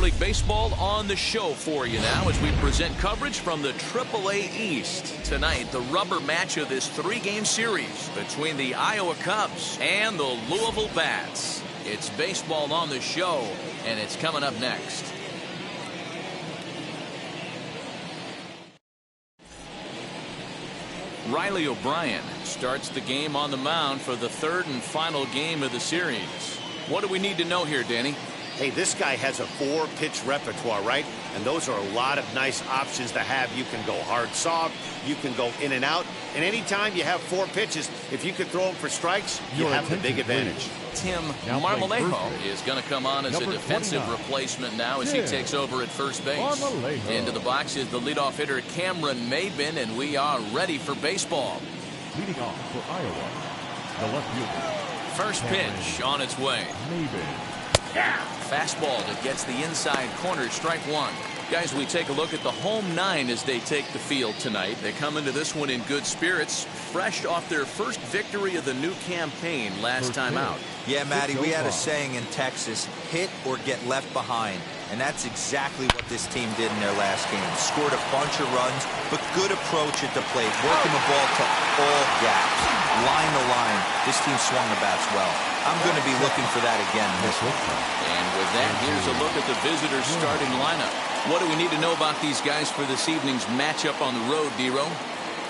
League Baseball on the show for you now as we present coverage from the AAA East. Tonight, the rubber match of this three-game series between the Iowa Cubs and the Louisville Bats. It's baseball on the show, and it's coming up next. Riley O'Brien starts the game on the mound for the third and final game of the series. What do we need to know here, Danny? Hey, this guy has a 4-pitch repertoire, right? And those are a lot of nice options to have. You can go hard, soft, you can go in and out. And anytime you have 4 pitches, if you could throw them for strikes, you have the big advantage. Tim Marmolejo is going to come on as a defensive replacement now as he takes over at first base. Into the box is the leadoff hitter Cameron Maben, and we are ready for baseball. Leading off for Iowa, the left fielder. First pitch on its way. Fastball that gets the inside corner, strike one. Guys, we take a look at the home 9 as they take the field tonight. They come into this one in good spirits, fresh off their first victory of the new campaign last time out. Yeah, Matty, we had a saying in Texas, hit or get left behind. And that's exactly what this team did in their last game. Scored a bunch of runs, but good approach at the plate, working the ball to all gaps. Line to line, this team swung the bats well. I'm going to be looking for that again this week. And with that, here's a look at the visitors' starting lineup. What do we need to know about these guys for this evening's matchup on the road, Dero?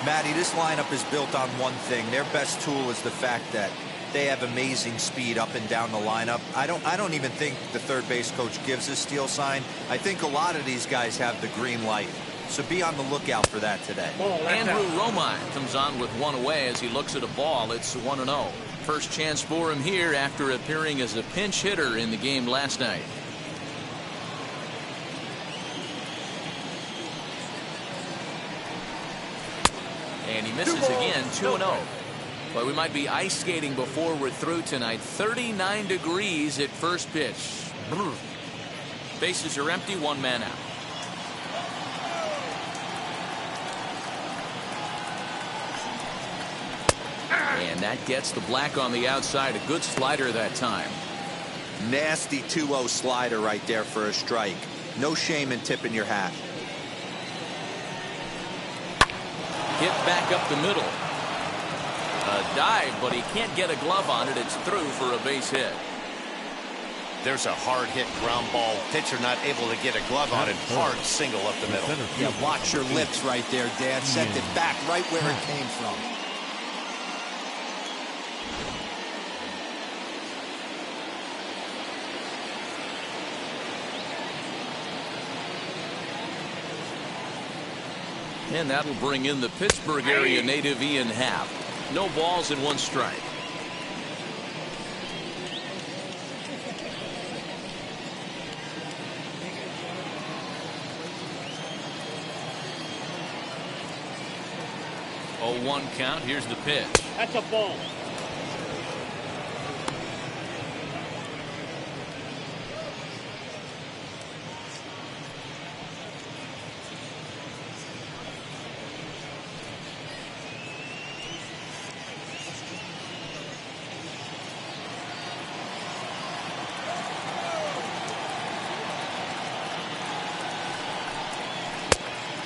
Matty, this lineup is built on one thing. Their best tool is the fact that they have amazing speed up and down the lineup. I don't even think the third base coach gives a steal sign. I think a lot of these guys have the green light. So be on the lookout for that today. Andrew Romine comes on with one away as he looks at a ball. It's 1-0. First chance for him here after appearing as a pinch hitter in the game last night. And he misses again, 2-0. But we might be ice skating before we're through tonight. 39 degrees at first pitch. Bases are empty, one man out. And that gets the black on the outside. A good slider that time. Nasty 2-0 slider right there for a strike. No shame in tipping your hat. Hit back up the middle. A dive, but he can't get a glove on it. It's through for a base hit. There's a hard hit ground ball. Pitcher not able to get a glove on it. Hard single up the middle. Yeah, watch your lips right there, Dad. Sent it back right where it came from. And that'll bring in the Pittsburgh area native Ian Happ. No balls and one strike. Oh, 1 count. Here's the pitch. That's a ball.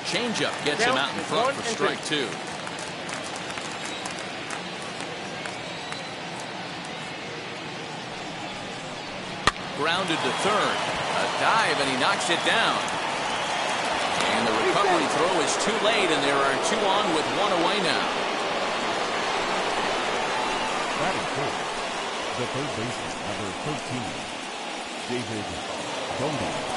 Changeup gets him out in front for strike 2. Grounded to third. A dive, and he knocks it down. And the recovery throw is too late, and there are 2 on with 1 away now. Batting fourth, the third baseman, number 13, David Bodie.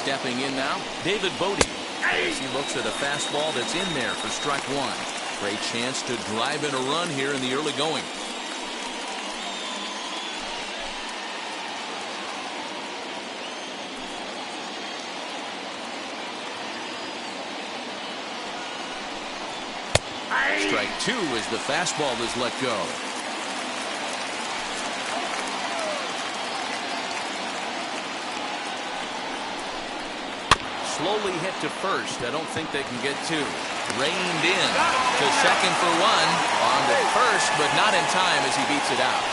Stepping in now, David Bodie. As he looks at a fastball that's in there for strike 1. Great chance to drive in a run here in the early going. Strike 2 as the fastball is let go. Slowly hit to first. I don't think they can get 2. Reined in to second for 1. On to first, but not in time as he beats it out.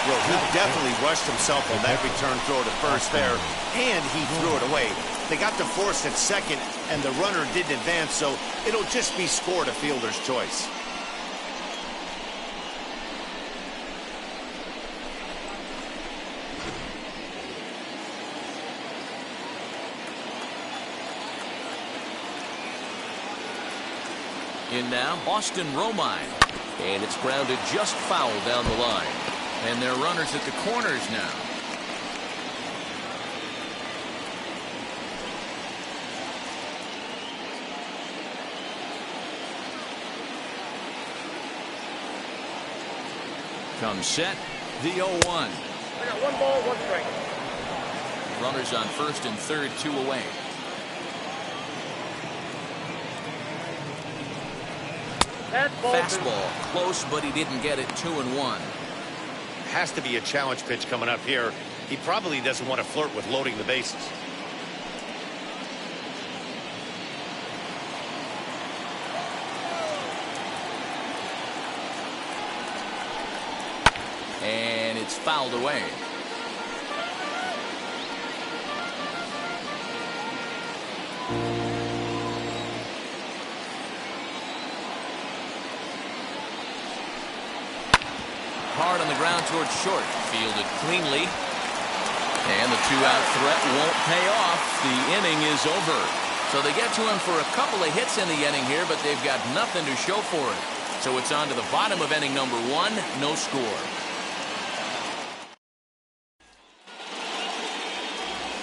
Well, he definitely rushed himself on that return throw to first there, and he threw it away. They got the force at second, and the runner didn't advance, so it'll just be scored a fielder's choice. In now, Austin Romine. And it's grounded just foul down the line. And they're runners at the corners now. Comes set, the 0-1. I got 1 ball, 1 strike. Runners on first and third, 2 away. Fastball close, but he didn't get it. 2-1. Has to be a challenge pitch coming up here. He probably doesn't want to flirt with loading the bases. And it's fouled away. Hard on the ground towards short. Fielded cleanly. And the 2-out threat won't pay off. The inning is over. So they get to him for a couple of hits in the inning here, but they've got nothing to show for it. So it's on to the bottom of inning number 1. No score.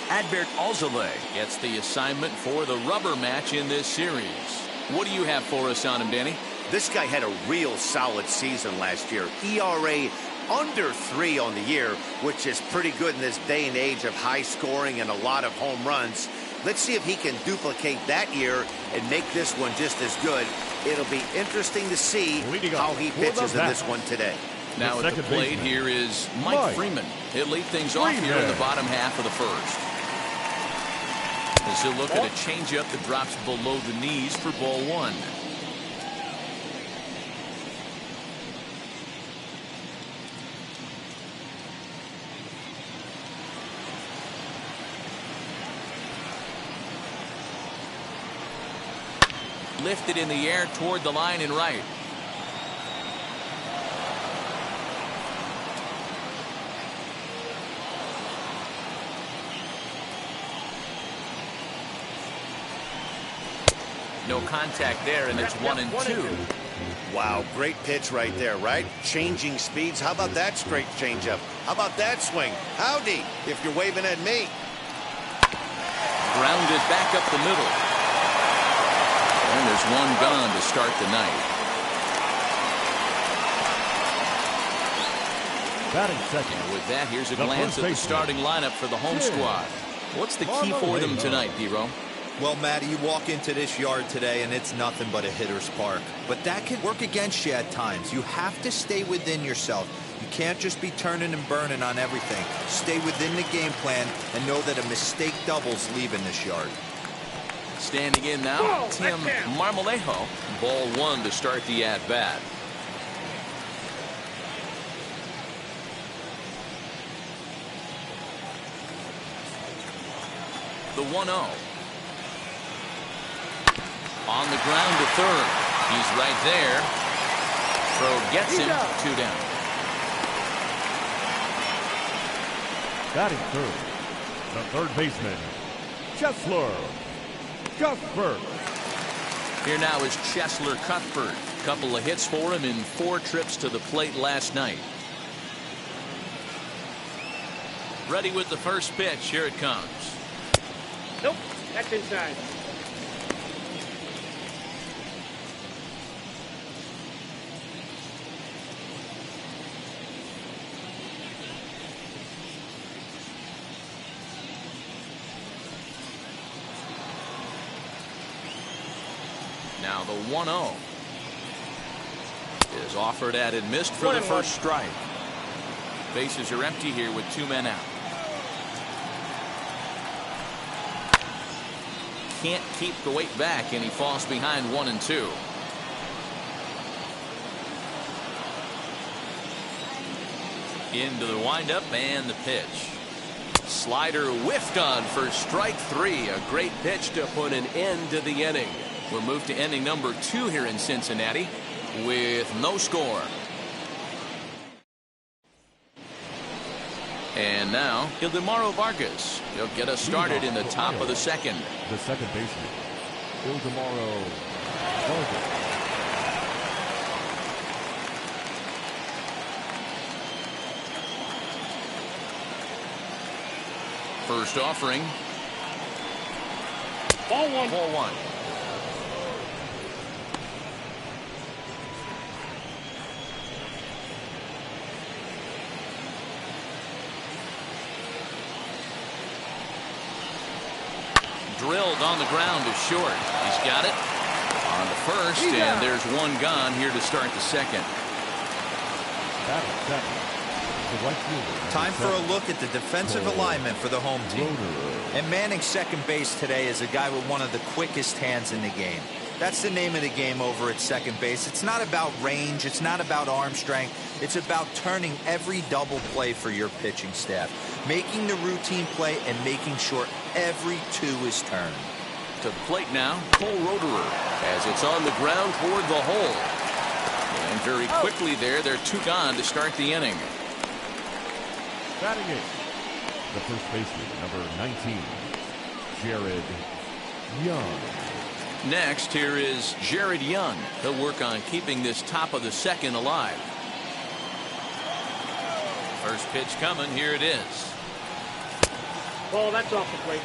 Adbert Alzolay gets the assignment for the rubber match in this series. What do you have for us on him, Danny? This guy had a real solid season last year. ERA under 3 on the year, which is pretty good in this day and age of high scoring and a lot of home runs. Let's see if he can duplicate that year and make this one just as good. It'll be interesting to see how he pitches in this one today. Now at the plate here is Mike Freeman. He'll lead things off here in the bottom half of the first. As he'll look at a changeup that drops below the knees for ball 1. Lifted in the air toward the line and right. No contact there, and it's 1-2. Wow, great pitch right there, right? Changing speeds. How about that straight changeup? How about that swing? Howdy, if you're waving at me. Grounded back up the middle. And there's one gone to start the night. Batting second. And with that, here's a glance at the starting lineup for the home squad. What's the key for them tonight, P-Row? Well, Matty, you walk into this yard today and it's nothing but a hitter's park. But that can work against you at times. You have to stay within yourself. You can't just be turning and burning on everything. Stay within the game plan and know that a mistake doubles leaving this yard. Standing in now, Tim Marmolejo. Ball 1 to start the at-bat. The 1-0. On the ground to third. He's right there. Throw gets him. 2 down. Batting third, the third baseman, Chesler Cuthbert. Here now is Chesler Cuthbert. Couple of hits for him in 4 trips to the plate last night. Ready with the first pitch. Here it comes. Nope, that's inside. Now the 1-0 is offered at and missed for the first strike. Bases are empty here with 2 men out. Can't keep the weight back, and he falls behind 1-2. Into the windup and the pitch. Slider whiffed on for strike 3. A great pitch to put an end to the inning. We'll move to inning number 2 here in Cincinnati with no score. And now, Ildemaro Vargas. He'll get us started in the top of the second. The second baseman, Ildemaro Vargas. First offering. Ball one. Ball one. Drilled on the ground to short. He's got it on to first, and there's one gone here to start the second. Batting second, the right fielder. Time for a look at the defensive alignment for the home team. And manning second base today is a guy with one of the quickest hands in the game. That's the name of the game over at second base. It's not about range. It's not about arm strength. It's about turning every double play for your pitching staff, making the routine play and making sure every two is turned. To the plate now, Cole Roederer, as it's on the ground toward the hole. And very quickly there, they're 2 gone to start the inning. Batting eighth, the first baseman, number 19, Jared Young. Next, here is Jared Young. He'll work on keeping this top of the second alive. First pitch coming. Here it is. Ball, that's off the plate.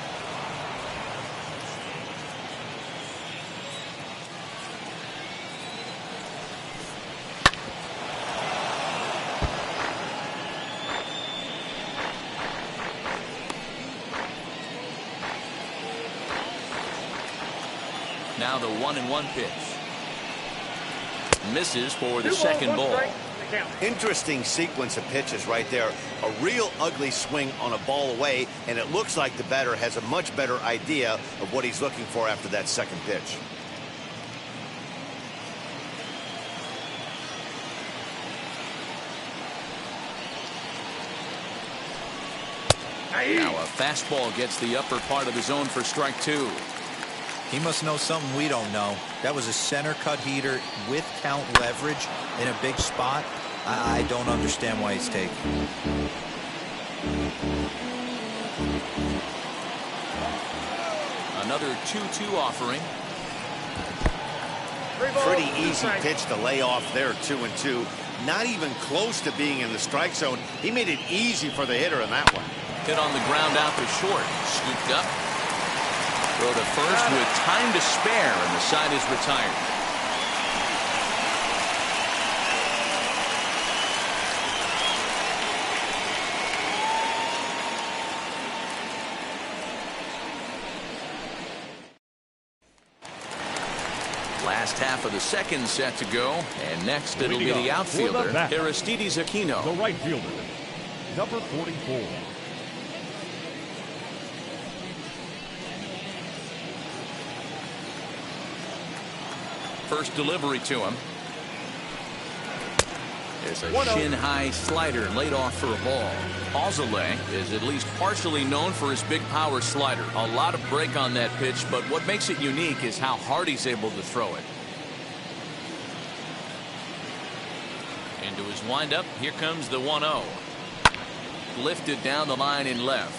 Now the 1-1 pitch. Misses for the second ball. Interesting sequence of pitches right there. A real ugly swing on a ball away, and it looks like the batter has a much better idea of what he's looking for after that second pitch. Now a fastball gets the upper part of the zone for strike 2. He must know something we don't know. That was a center cut heater with count leverage in a big spot. I don't understand why he's taking. Another 2-2 offering. Pretty easy pitch to lay off there, 2-2. Not even close to being in the strike zone. He made it easy for the hitter in that one. Hit on the ground out to short. Scooped up. Throw to first with time to spare, and the side is retired. Last half of the second set to go, and next it'll be the outfielder, Aristides Aquino. The right fielder, number 44. First delivery to him. There's a shin-high slider laid off for a ball. Alzolay is at least partially known for his big power slider. A lot of break on that pitch, but what makes it unique is how hard he's able to throw it. Into his windup, here comes the 1-0. Lifted down the line in left.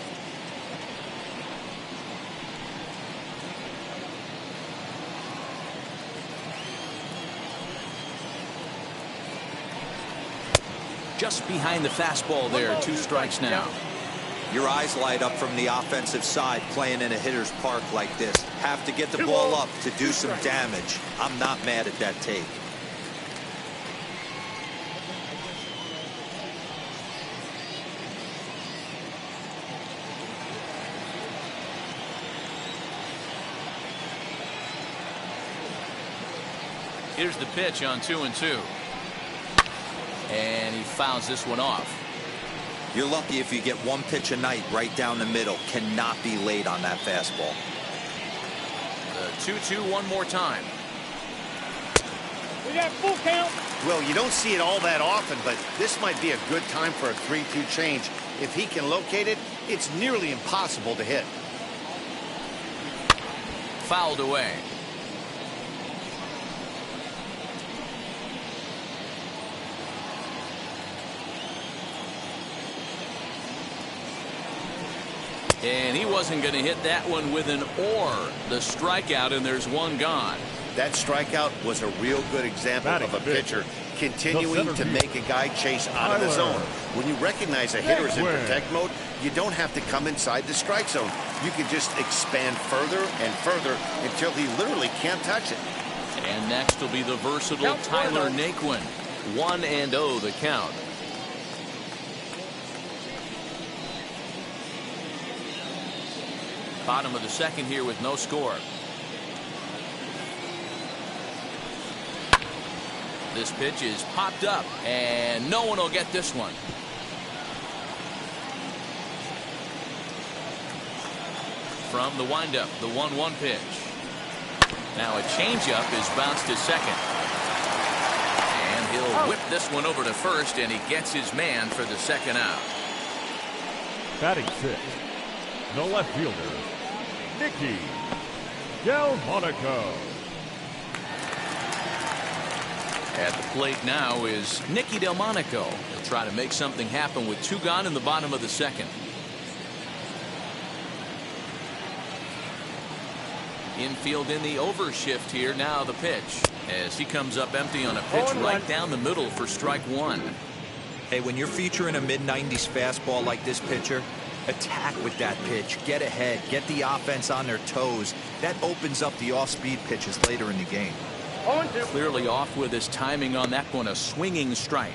Just behind the fastball there. 2 strikes now. Your eyes light up from the offensive side playing in a hitter's park like this. Have to get the ball up to do some damage. I'm not mad at that take. Here's the pitch on 2-2. And he fouls this one off. You're lucky if you get one pitch a night right down the middle. Cannot be late on that fastball. The 2-2 one more time. We got full count. Well, you don't see it all that often, but this might be a good time for a 3-2 change. If he can locate it, it's nearly impossible to hit. Fouled away. And he wasn't going to hit that one with an or. The strikeout, and there's one gone. That strikeout was a real good example of a pitcher continuing to make a guy chase out of the zone. When you recognize a hitter's in protect mode, you don't have to come inside the strike zone. You can just expand further and further until he literally can't touch it. And next will be the versatile Tyler Naquin. 1-0 the count. Bottom of the second here with no score. This pitch is popped up, and no one will get this one. From the windup, the 1-1 pitch. Now a changeup is bounced to second. And he'll whip this one over to first, and he gets his man for the second out. Batting sixth, the left fielder, Nikki Delmonico. At the plate now is Nikki Delmonico. He'll try to make something happen with 2 gone in the bottom of the second. Infield in the overshift here. Now the pitch as he comes up empty on a pitch right down the middle for strike 1. Hey, when you're featuring a mid-90s fastball like this pitcher, attack with that pitch. Get ahead. Get the offense on their toes. That opens up the off-speed pitches later in the game. Clearly off with his timing on that one. A swinging strike.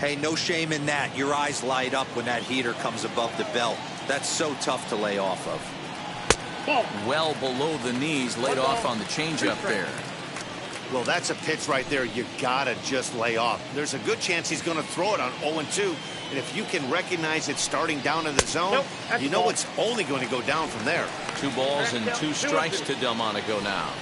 Hey, no shame in that. Your eyes light up when that heater comes above the belt. That's so tough to lay off of. Well below the knees, laid off on the changeup there. Well, that's a pitch right there you gotta just lay off. There's a good chance he's going to throw it on 0-2, and if you can recognize it starting down in the zone, you know it's only going to go down from there. 2 balls and 2 strikes to Delmonico now.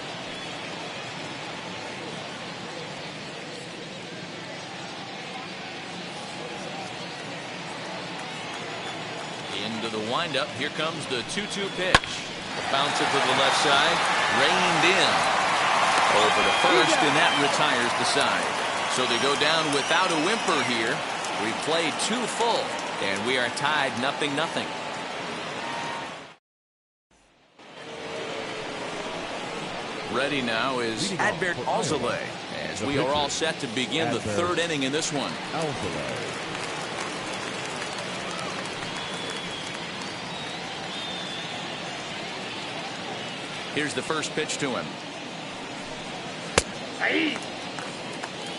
Into the windup. Here comes the 2-2 pitch. Bounce it to the left side. Reined in. Over to first, and that retires the side. So they go down without a whimper here. We played 2 full, and we are tied 0-0. Ready now is Adbert Alzolay, as we are all set to begin the 3rd inning in this one. Here's the first pitch to him.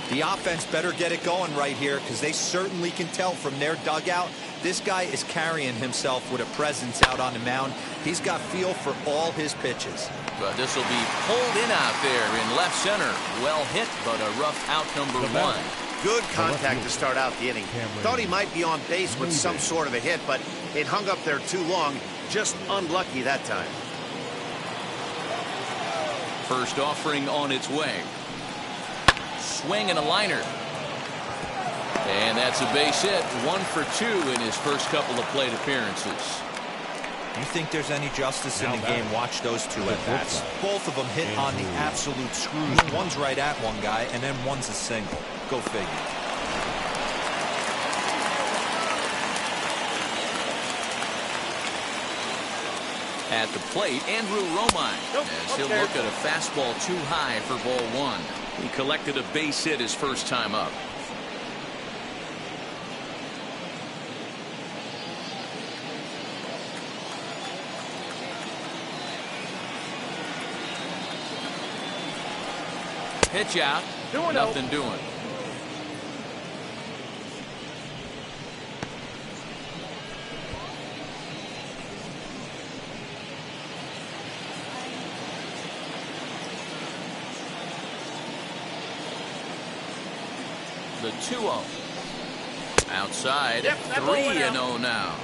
The offense better get it going right here, because they certainly can tell from their dugout this guy is carrying himself with a presence out on the mound. He's got feel for all his pitches. But this will be pulled in out there in left center. Well hit, but a rough out number 1. Good contact to start out the inning. Thought he might be on base with some sort of a hit, but it hung up there too long. Just unlucky that time. First offering on its way. Swing and a liner. And that's a base hit. 1 for 2 in his first couple of plate appearances. You think there's any justice in the game? Watch those 2 at bats. Both of them hit on the absolute screws. One's right at one guy, and then one's a single. Go figure. At the plate, Andrew Romine, as he'll look at a fastball too high for ball 1. He collected a base hit his first time up. Pitch out, nothing doing. The 2-0. Outside, 3-0 now.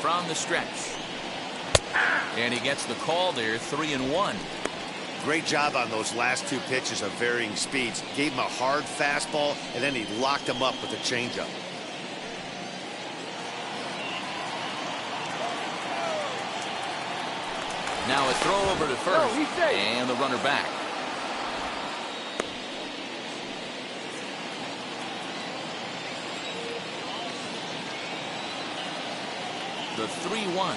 from the stretch. And he gets the call there, 3-1. Great job on those last two pitches of varying speeds. Gave him a hard fastball, and then he locked him up with a changeup. Now a throw over to first, and the runner back. The 3-1.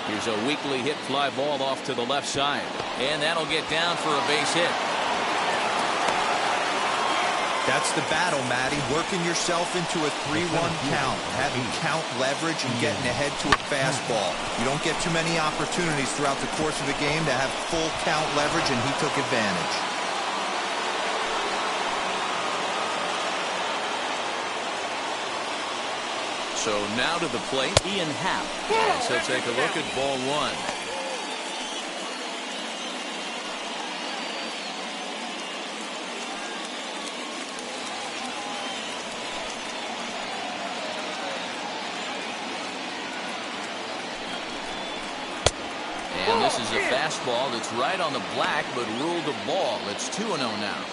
Here's a weakly hit fly ball off to the left side, and that'll get down for a base hit. That's the battle, Matty. Working yourself into a 3-1 count, having count leverage and getting ahead to a fastball. You don't get too many opportunities throughout the course of a game to have full count leverage, and he took advantage. So now to the plate, Ian Happ. As he'll take a look at ball one. And this is a fastball that's right on the black, but ruled a ball. It's 2-0 now.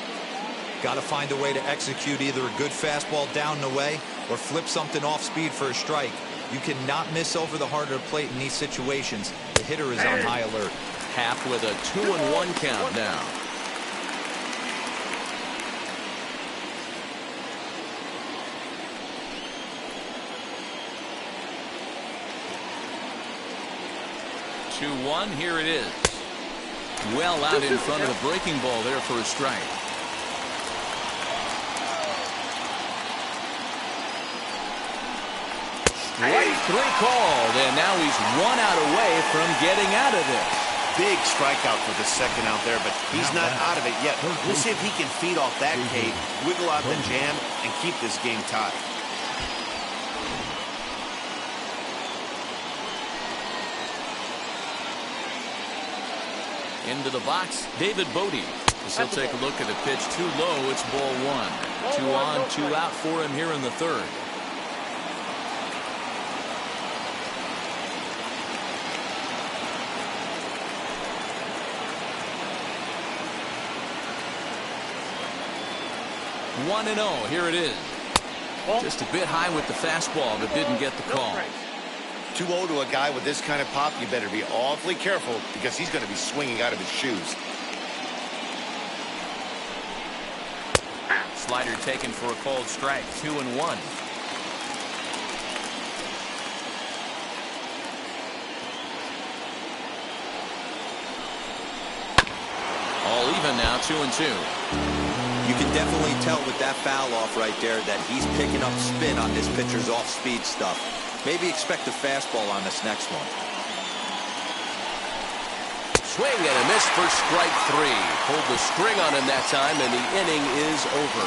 Got to find a way to execute either a good fastball down and away or flip something off speed for a strike. You cannot miss over the heart of the plate in these situations. The hitter is on high alert. Happ with a 2-1 count now. Two-one, here it is. Well out in front of the breaking ball there for a strike. Strike three called, and now he's 1 out away from getting out of this. Big strikeout for the second out there, but he's not out of it yet. We'll see if he can feed off that K, wiggle out the jam, and keep this game tied. Into the box, David Bodie. As he'll take a look at the pitch, too low. It's ball one. 2 on, 2 out for him here in the third. One and 0. Here it is. Just a bit high with the fastball, but didn't get the call. 2-0 to a guy with this kind of pop, you better be awfully careful because he's going to be swinging out of his shoes. Slider taken for a called strike. 2-1. All even now, 2-2. You can definitely tell with that foul off right there that he's picking up spin on this pitcher's off-speed stuff. Maybe expect a fastball on this next one. Swing and a miss for strike three. Pulled the string on him that time, and the inning is over.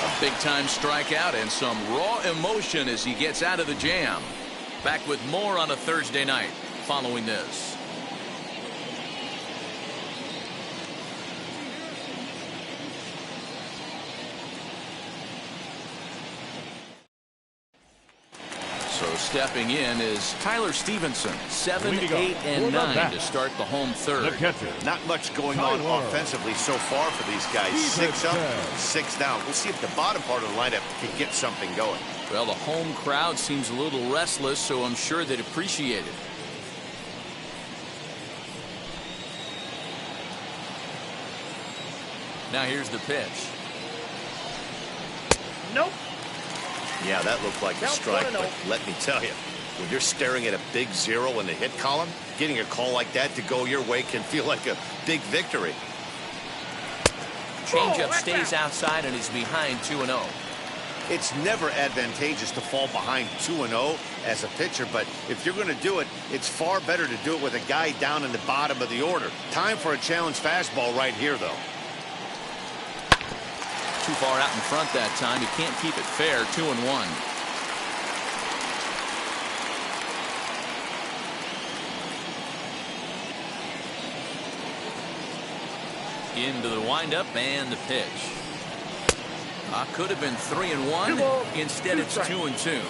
A big-time strikeout and some raw emotion as he gets out of the jam. Back with more on a Thursday night following this. So stepping in is Tyler Stevenson, 7, 8, and 9 to start the home third. Not much going on offensively so far for these guys. 6 up, 6 down. We'll see if the bottom part of the lineup can get something going. Well, the home crowd seems a little restless, so I'm sure they'd appreciate it. Now here's the pitch. Nope. Yeah, that looked like a strike, but let me tell you, when you're staring at a big 0 in the hit column, getting a call like that to go your way can feel like a big victory. Changeup stays outside and he's behind 2-0. It's never advantageous to fall behind 2-0 as a pitcher, but if you're going to do it, it's far better to do it with a guy down in the bottom of the order. Time for a challenge fastball right here, though. Too far out in front that time. He can't keep it fair. 2-1. Into the windup and the pitch. Could have been 3-1. Instead, it's 2-2.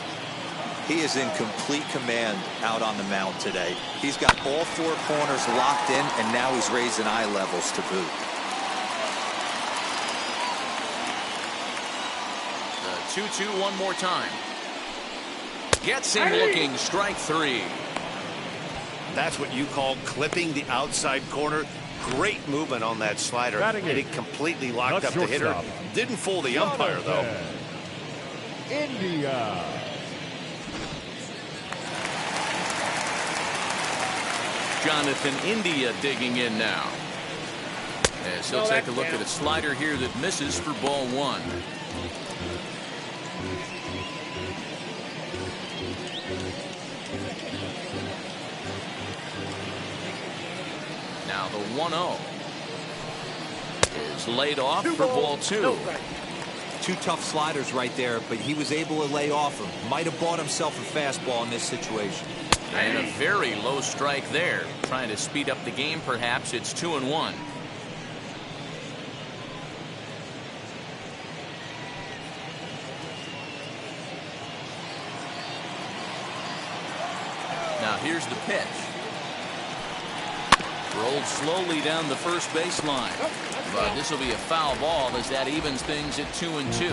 He is in complete command out on the mound today. He's got all four corners locked in, and now he's raising eye levels to boot. The 2-2 one more time. Gets him looking, strike 3. That's what you call clipping the outside corner. Great movement on that slider. And it completely locked up the hitter. Didn't fool the umpire, though. India. Jonathan India digging in now. As he'll take a look at a slider here that misses for ball 1. Now the 1-0 is laid off for ball 2. Two tough sliders right there, but he was able to lay off him. Might have bought himself a fastball in this situation. And a very low strike there. Trying to speed up the game, perhaps. It's 2-1. Now here's the pitch. Rolled slowly down the first baseline. But this will be a foul ball as that evens things at 2-2.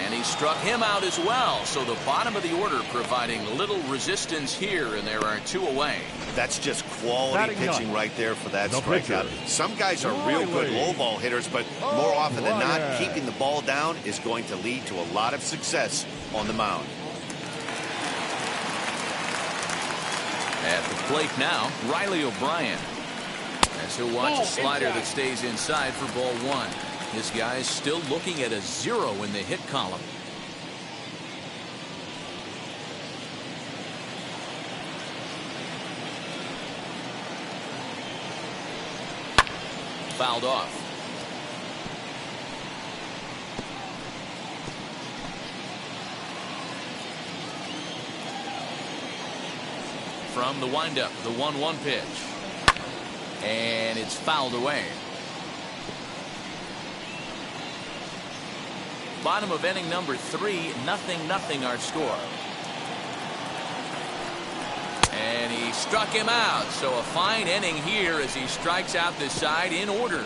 And he struck him out as well. So the bottom of the order providing little resistance here, and there are 2 away. That's just quality pitching right there for that strikeout. Some guys are real good low ball hitters, but more often than not, keeping the ball down is going to lead to a lot of success on the mound. At the plate now, Riley O'Brien. As he'll watch a slider that stays inside for ball 1. This guy's still looking at a 0 in the hit column. Fouled off. From the windup, the 1-1 pitch. And it's fouled away. Bottom of inning number 3, 0-0 our score. And he struck him out. So a fine inning here as he strikes out this side in order.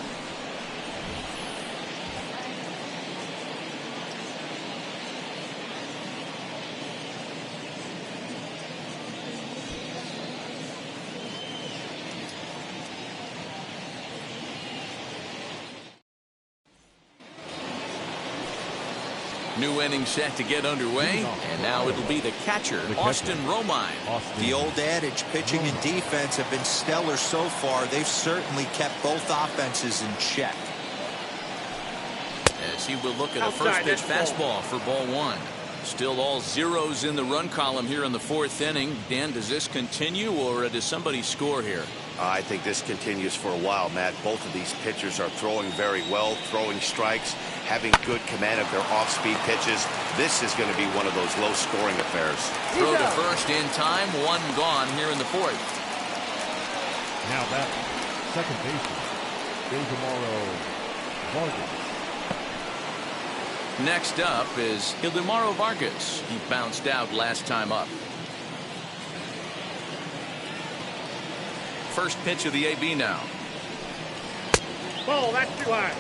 New inning set to get underway, and now it'll be the catcher, Austin Romine. The old adage, pitching and defense have been stellar so far. They've certainly kept both offenses in check. As he will look at a first pitch fastball for ball 1. Still all zeros in the run column here in the 4th inning. Dan, does this continue, or does somebody score here? I think this continues for a while, Matt. Both of these pitchers are throwing very well, throwing strikes, having good command of their off-speed pitches. This is going to be one of those low-scoring affairs. Throw to first in time, 1 gone here in the 4th. Now that second baseman, Ildemaro Vargas. Next up is Ildemaro Vargas. He bounced out last time up. First pitch of the AB now. Ball, that's too high.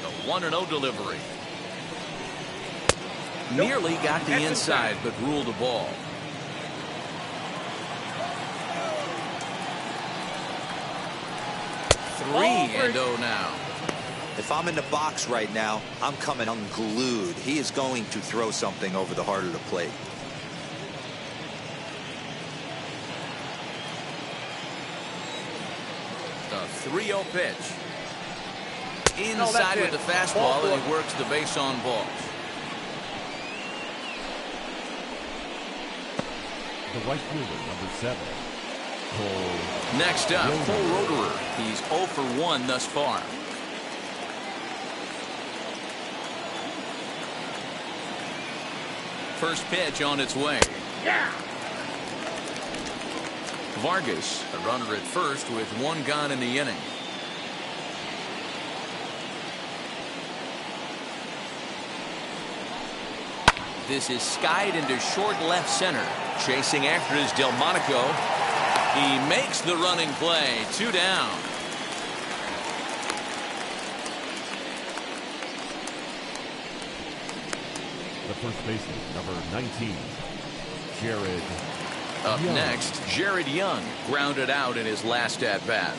The 1-0 delivery. Nearly got the inside, but ruled a ball. Three and 0 now. If I'm in the box right now, I'm coming unglued. He is going to throw something over the heart of the plate. The 3-0 pitch. Inside with the fastball, and he works the base on balls. The right fielder, number 7. Next up, Cole Roederer. He's 0 for 1 thus far. First pitch on its way. Yeah. Vargas, a runner at first with one gone in the inning. This is skied into short left center. Chasing after is Delmonico. He makes the running play. 2 down. The first baseman, number 19, Jared Up Young. next, Jared Young grounded out in his last at bat.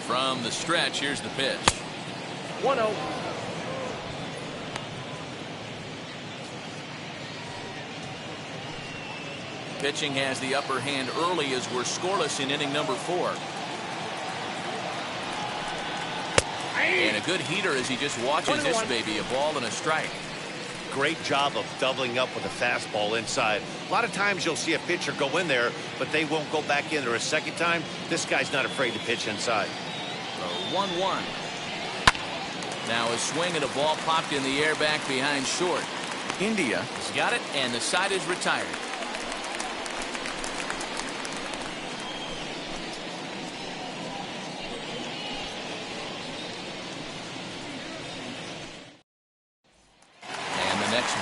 From the stretch, here's the pitch. 1-0. Pitching has the upper hand early as we're scoreless in inning number 4. And a good heater as he just watches this baby, a ball and a strike. Great job of doubling up with a fastball inside. A lot of times you'll see a pitcher go in there, but they won't go back in there a second time. This guy's not afraid to pitch inside. 1-1. Now a swing and a ball popped in the air back behind short. India has got it, and the side is retired.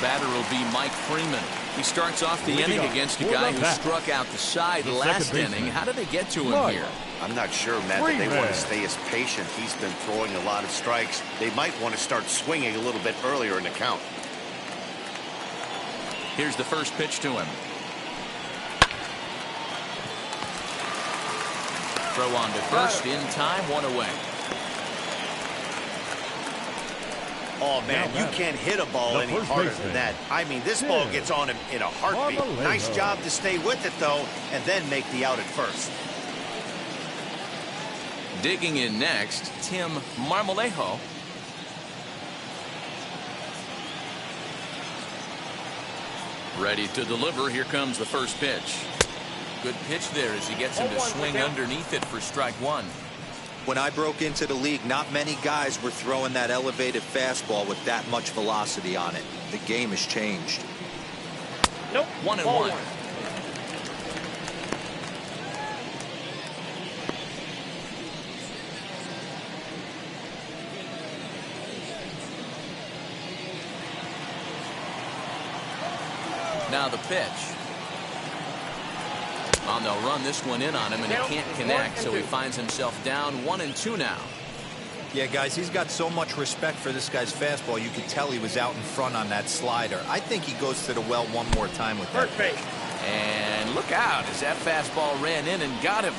Batter will be Mike Freeman. He starts off the inning against a guy who struck out the side last inning. How did they get to him here? I'm not sure, Matt, that they want to stay as patient. He's been throwing a lot of strikes. They might want to start swinging a little bit earlier in the count. Here's the first pitch to him. Throw on to first in time, 1 away. Oh, man, you can't hit a ball any harder than that. I mean, this ball gets on him in a heartbeat. Nice job to stay with it, though, and then make the out at first. Digging in next, Tim Marmolejo. Ready to deliver. Here comes the first pitch. Good pitch there as he gets him to swing underneath it for strike 1. When I broke into the league, not many guys were throwing that elevated fastball with that much velocity on it. The game has changed. Nope. 1-1. Now the pitch. They'll run this one in on him, and he can't connect, so he finds himself down 1-2 now. Yeah, guys, he's got so much respect for this guy's fastball. You could tell he was out in front on that slider. I think he goes to the well one more time with that. Perfect. And look out as that fastball ran in and got him.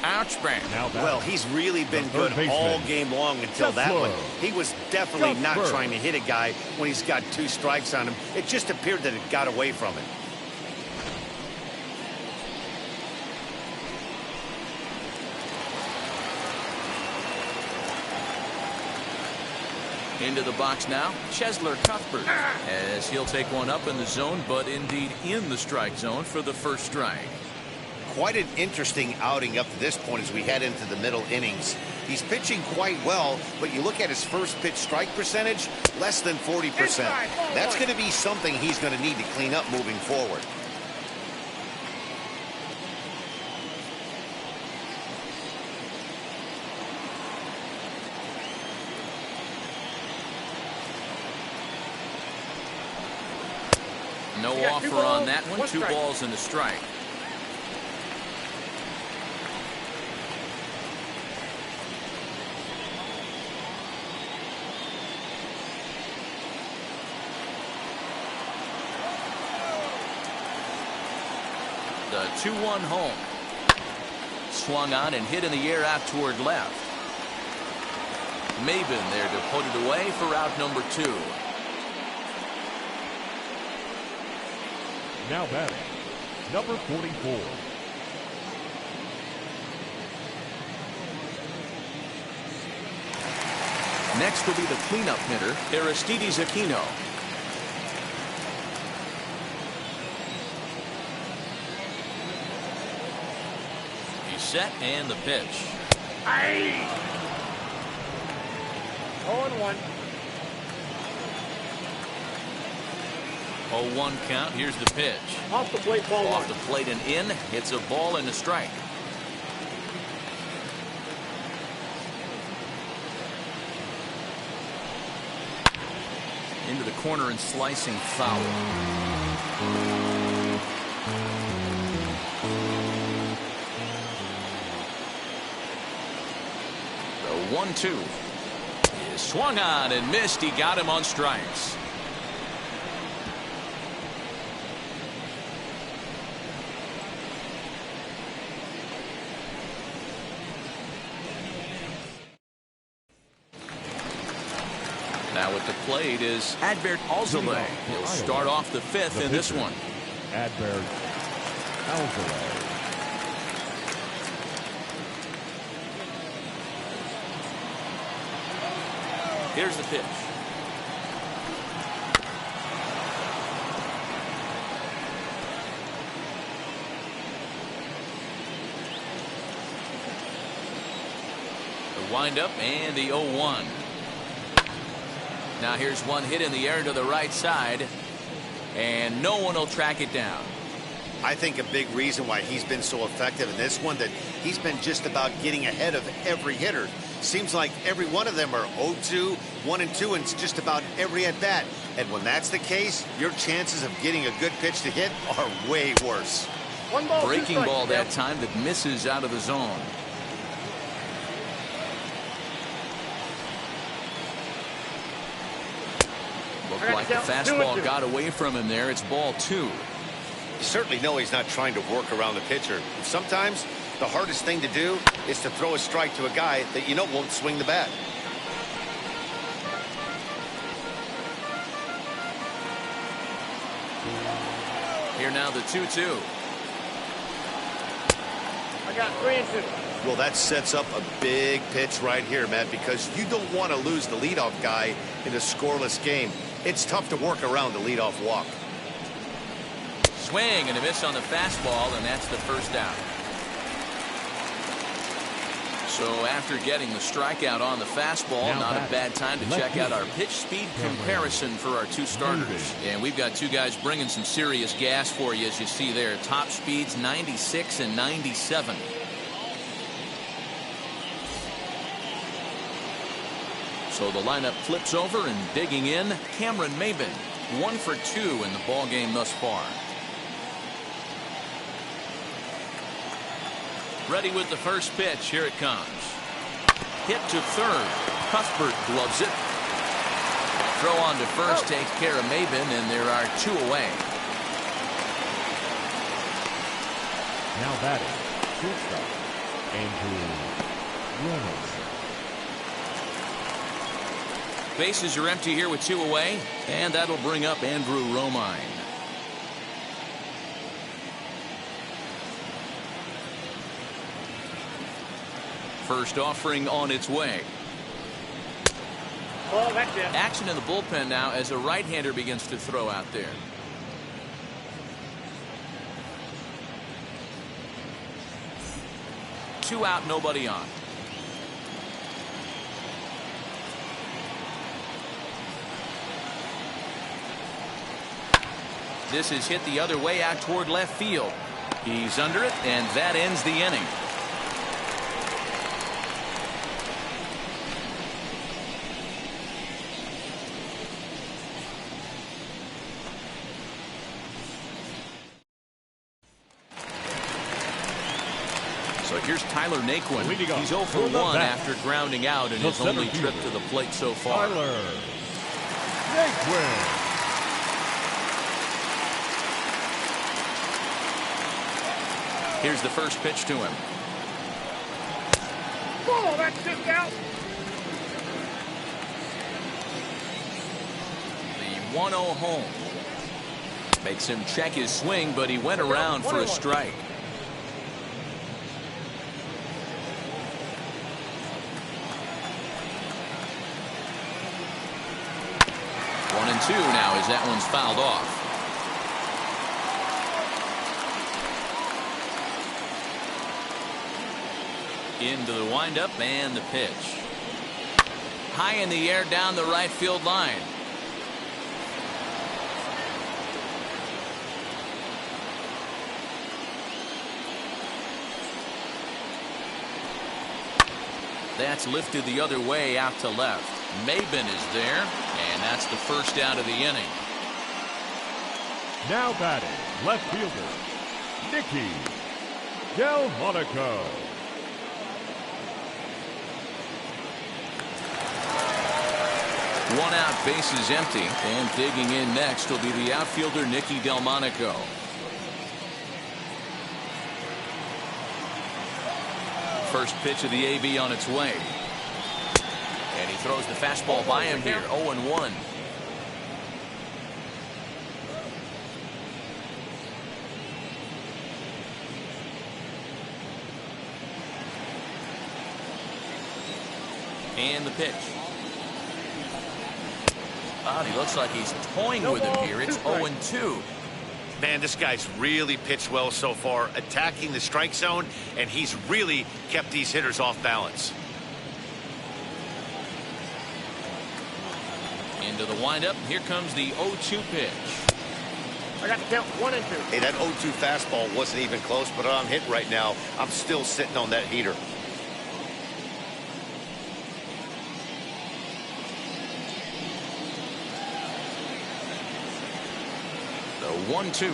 Ouch, bang. Well, he's really been good all game long until that one. He was definitely not trying to hit a guy when he's got 2 strikes on him. It just appeared that it got away from him. Into the box now, Chesler Cuthbert, as he'll take one up in the zone, but indeed in the strike zone for the first strike. Quite an interesting outing up to this point as we head into the middle innings. He's pitching quite well, but you look at his first pitch strike percentage, less than 40%. That's going to be something he's going to need to clean up moving forward. No offer on that one. 2 balls and a strike. The 2-1 home. Swung on and hit in the air out toward left. Maben there to put it away for out number 2. Now batting, number 44. Next will be the cleanup hitter, Aristides Aquino. He's set and the pitch. Oh, 1-1. 0-1 count. Here's the pitch. Off the plate, ball Off one. the plate and in. It's a ball and a strike. Into the corner and slicing foul. The 1-2 is swung on and missed. He got him on strikes. Now at the plate is Adbert Alzolay. He'll start off the fifth in this one. Adbert Alzolay. Here's the pitch. The windup and the 0-1. Now here's one hit in the air to the right side, and no one will track it down. I think a big reason why he's been so effective in this one, that he's been just about getting ahead of every hitter. Seems like every one of them are 0-2, 1-2, and it's just about every at bat. And when that's the case, your chances of getting a good pitch to hit are way worse. 1 ball, 2 Breaking strikes, ball that Jeff. time that misses out of the zone. Looked like the fastball got away from him there. It's ball 2. You certainly know he's not trying to work around the pitcher. Sometimes the hardest thing to do is to throw a strike to a guy that you know won't swing the bat. Here now the 2-2. I got 3-2. Well, that sets up a big pitch right here, Matt, because you don't want to lose the leadoff guy in a scoreless game. It's tough to work around the leadoff walk. Swing and a miss on the fastball, and that's the first out. So after getting the strikeout on the fastball, Now not a back. bad time to Left check out field. our pitch speed comparison for our two starters. And we've got two guys bringing some serious gas for you, as you see there. Top speeds 96 and 97. So the lineup flips over, and digging in, Cameron Maben, 1 for 2 in the ball game thus far. Ready with the first pitch. Here it comes. Hit to third. Cuthbert gloves it. Throw on to first takes care of Maben, and there are 2 away. Now batting, shortstop, Andrew Reynolds. Bases are empty here with 2 away, and that'll bring up Andrew Romine. First offering on its way. Ball, that's it. Action in the bullpen now as a right-hander begins to throw out there. Two out, nobody on. This is hit the other way out toward left field. He's under it, and that ends the inning. So here's Tyler Naquin. Leading off He's 0 for for the 1 bat. after grounding out in The his only center trip fielder, to the plate so far. Tyler Naquin. Here's the first pitch to him. Ball, that's just out. The 1-0 home. Makes him check his swing, but he went around for a strike. One and 2 now as that one's fouled off. Into the windup and the pitch. high in the air down the right field line. That's lifted the other way out to left. Maben is there, and that's the first out of the inning. Now batting, left fielder, Nikki Delmonico. One out, bases empty, and digging in next will be the outfielder Nikki Delmonico. First pitch of the AB on its way. And he throws the fastball by him here, 0-1. And the pitch. He looks like he's toying with him here. It's 0-2. Man, this guy's really pitched well so far, attacking the strike zone, and he's really kept these hitters off balance. Into the windup. Here comes the 0-2 pitch. I got to count 1 and 2. Hey, that 0-2 fastball wasn't even close, but I'm hit right now. I'm still sitting on that heater. The 1-2.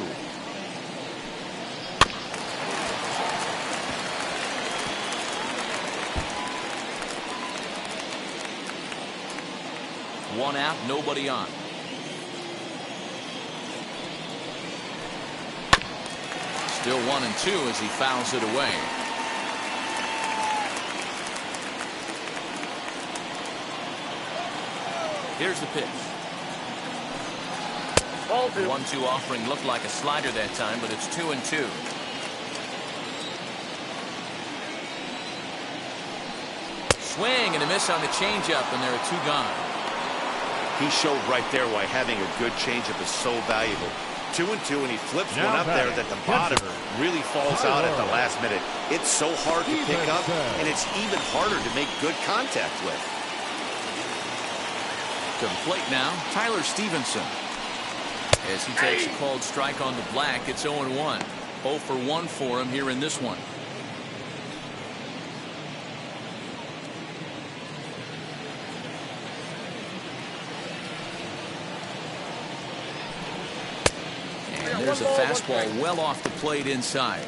One out, nobody on. Still 1-2 as he fouls it away. Here's the pitch. 1-2 offering looked like a slider that time, but it's 2-2. Swing and a miss on the changeup, and there are 2 gone. He showed right there why having a good changeup is so valuable. 2-2, and he flips one up there that the bottom really falls out at the last minute. It's so hard to pick up, and it's even harder to make good contact with. To the plate now, Tyler Stevenson. As he takes a called strike on the black, it's 0-1. 0 for 1 for him here in this one. And there's a fastball well off the plate inside.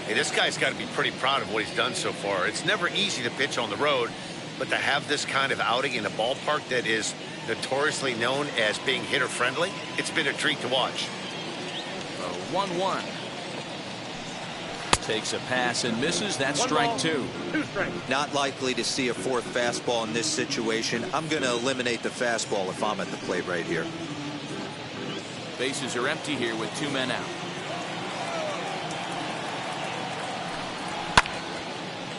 Hey, this guy's got to be pretty proud of what he's done so far. It's never easy to pitch on the road, but to have this kind of outing in a ballpark that is notoriously known as being hitter friendly, it's been a treat to watch. 1-1. Takes a pass and misses. That's strike 2. Not likely to see a 4th fastball in this situation. I'm going to eliminate the fastball if I'm at the plate right here. Bases are empty here with 2 men out.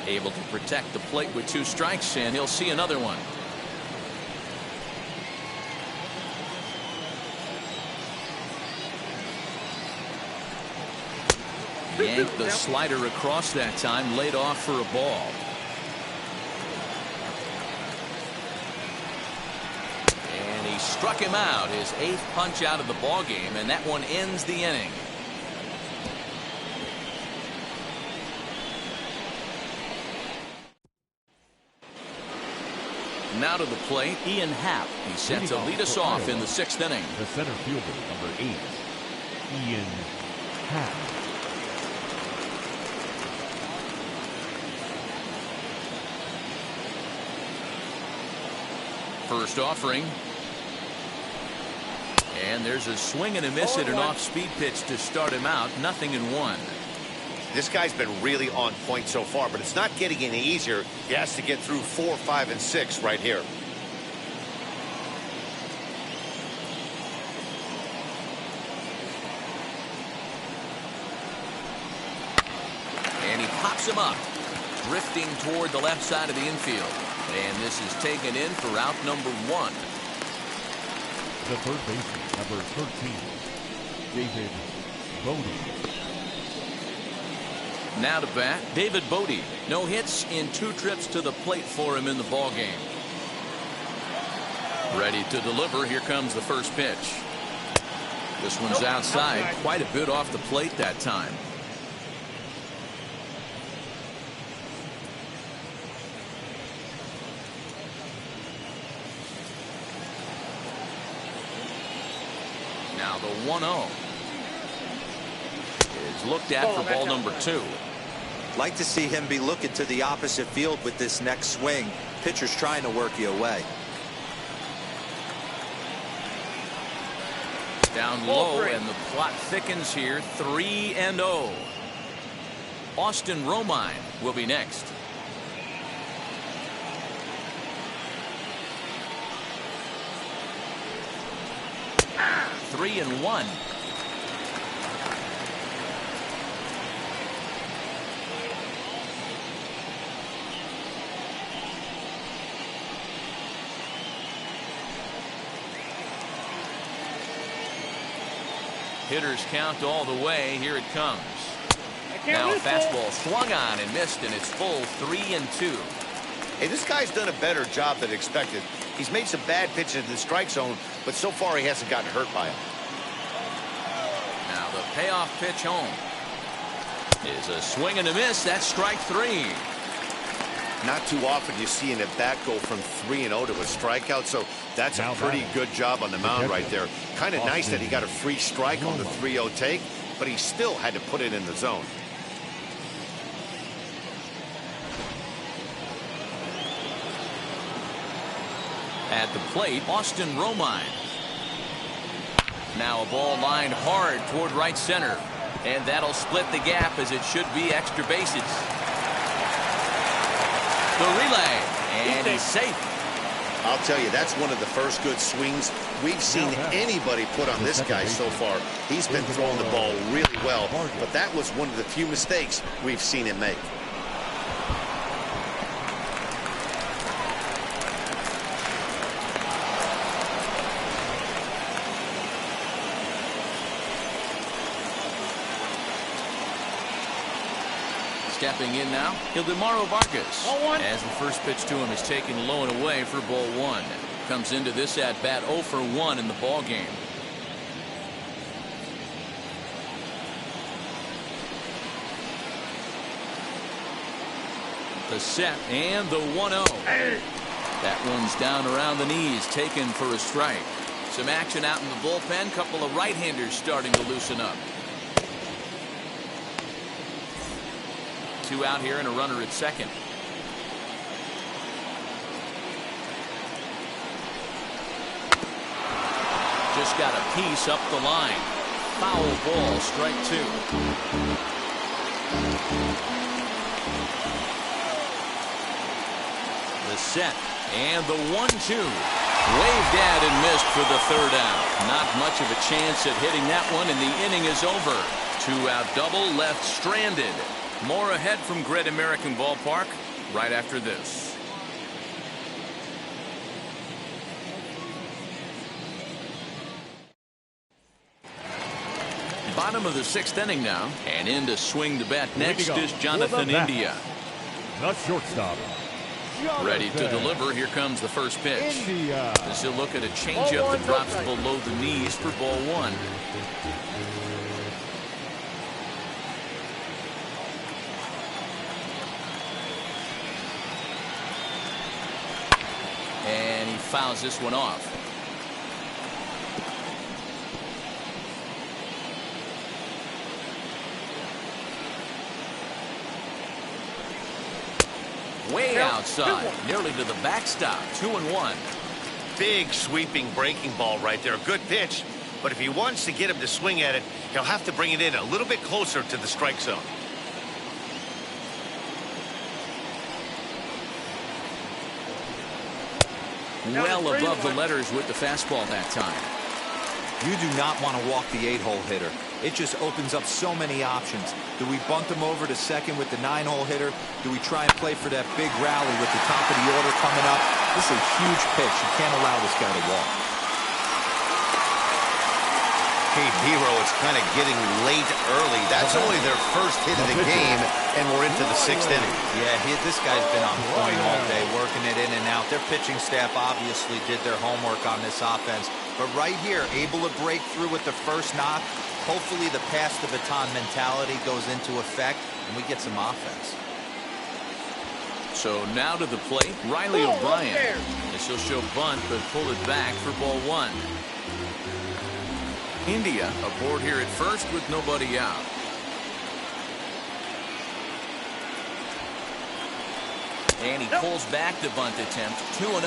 Able to protect the plate with 2 strikes, and he'll see another one. Yanked the slider across that time, laid off for a ball. And he struck him out, his 8th punch out of the ball game, and that one ends the inning. Now to the plate, Ian Happ. He's set to lead us off in the 6th inning. The center fielder, number 8, Ian Happ. First offering. And there's a swing and a miss at an off-speed pitch to start him out. 0-1. This guy's been really on point so far, but it's not getting any easier. He has to get through 4, 5, and 6 right here. And he pops him up, drifting toward the left side of the infield. And this is taken in for out number 1. The third baseman, number 13, David Bodie. Now to bat, David Bodie. No hits in 2 trips to the plate for him in the ball game. Ready to deliver. Here comes the first pitch. This one's outside, quite a bit off the plate that time. Now the 1-0 is looked at for ball number 2. Like to see him be looking to the opposite field with this next swing. Pitcher's trying to work you away. Down low, and the plot thickens here. 3-0. Austin Romine will be next. Three and one. Hitters count all the way. Here it comes. Now a fastball swung on and missed, and it's full 3-2. Hey, this guy's done a better job than expected. He's made some bad pitches in the strike zone, but so far he hasn't gotten hurt by them. Now the payoff pitch home is a swing and a miss. That's strike 3. Not too often you see an at-bat go from 3-0 to a strikeout, so that's a pretty good job on the mound right there. Kind of nice that he got a free strike on the 3-0 take, but he still had to put it in the zone. At the plate, Austin Romine. Now a ball lined hard toward right center, and that'll split the gap as it should be extra bases. The relay, and he's safe. I'll tell you, that's one of the first good swings we've seen anybody put on this guy so far. He's been throwing the ball really well, but that was one of the few mistakes we've seen him make. Stepping in now, Ildemaro Vargas, as the first pitch to him is taken low and away for ball 1. Comes into this at bat 0 for 1 in the ball game. The set and the 1-0. That one's down around the knees, taken for a strike. Some action out in the bullpen. Couple of right-handers starting to loosen up. 2 out here and a runner at second. Just got a piece up the line. Foul ball, strike 2. The set and the 1-2. Waved at and missed for the 3rd out. Not much of a chance at hitting that one, and the inning is over. 2-out double left stranded. More ahead from Great American Ballpark right after this. Bottom of the 6th inning now, and in to swing the bat next is Jonathan India. The shortstop. Ready to deliver. Here comes the first pitch. As he'll look at a changeup that drops below the knees for ball 1. And he fouls this one off. Way outside, nearly to the backstop. 2-1. Big sweeping breaking ball right there. Good pitch, but if he wants to get him to swing at it, he'll have to bring it in a little bit closer to the strike zone. Well above the letters with the fastball that time. You do not want to walk the 8-hole hitter. It just opens up so many options. Do we bunt him over to second with the 9-hole hitter? Do we try and play for that big rally with the top of the order coming up? This is a huge pitch. You can't allow this guy to walk. Hey, Hero, it's kind of getting late early. That's only their first hit of the game, and we're into the 6th inning. Yeah, this guy's been on point all day, working it in and out. Their pitching staff obviously did their homework on this offense. But right here, able to break through with the first knock. Hopefully the pass the baton mentality goes into effect, and we get some offense. So now to the plate, Riley O'Brien. This will show bunt, but pull it back for ball 1. India aboard here at first with nobody out. And he pulls back the bunt attempt, 2-0.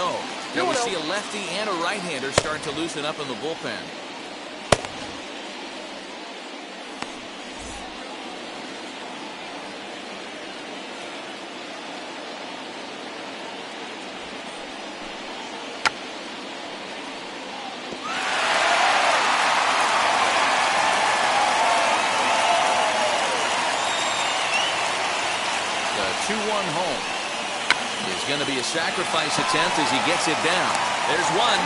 Now we see a lefty and a right-hander start to loosen up in the bullpen. The 2-1 home is going to be a sacrifice attempt as he gets it down. There's one.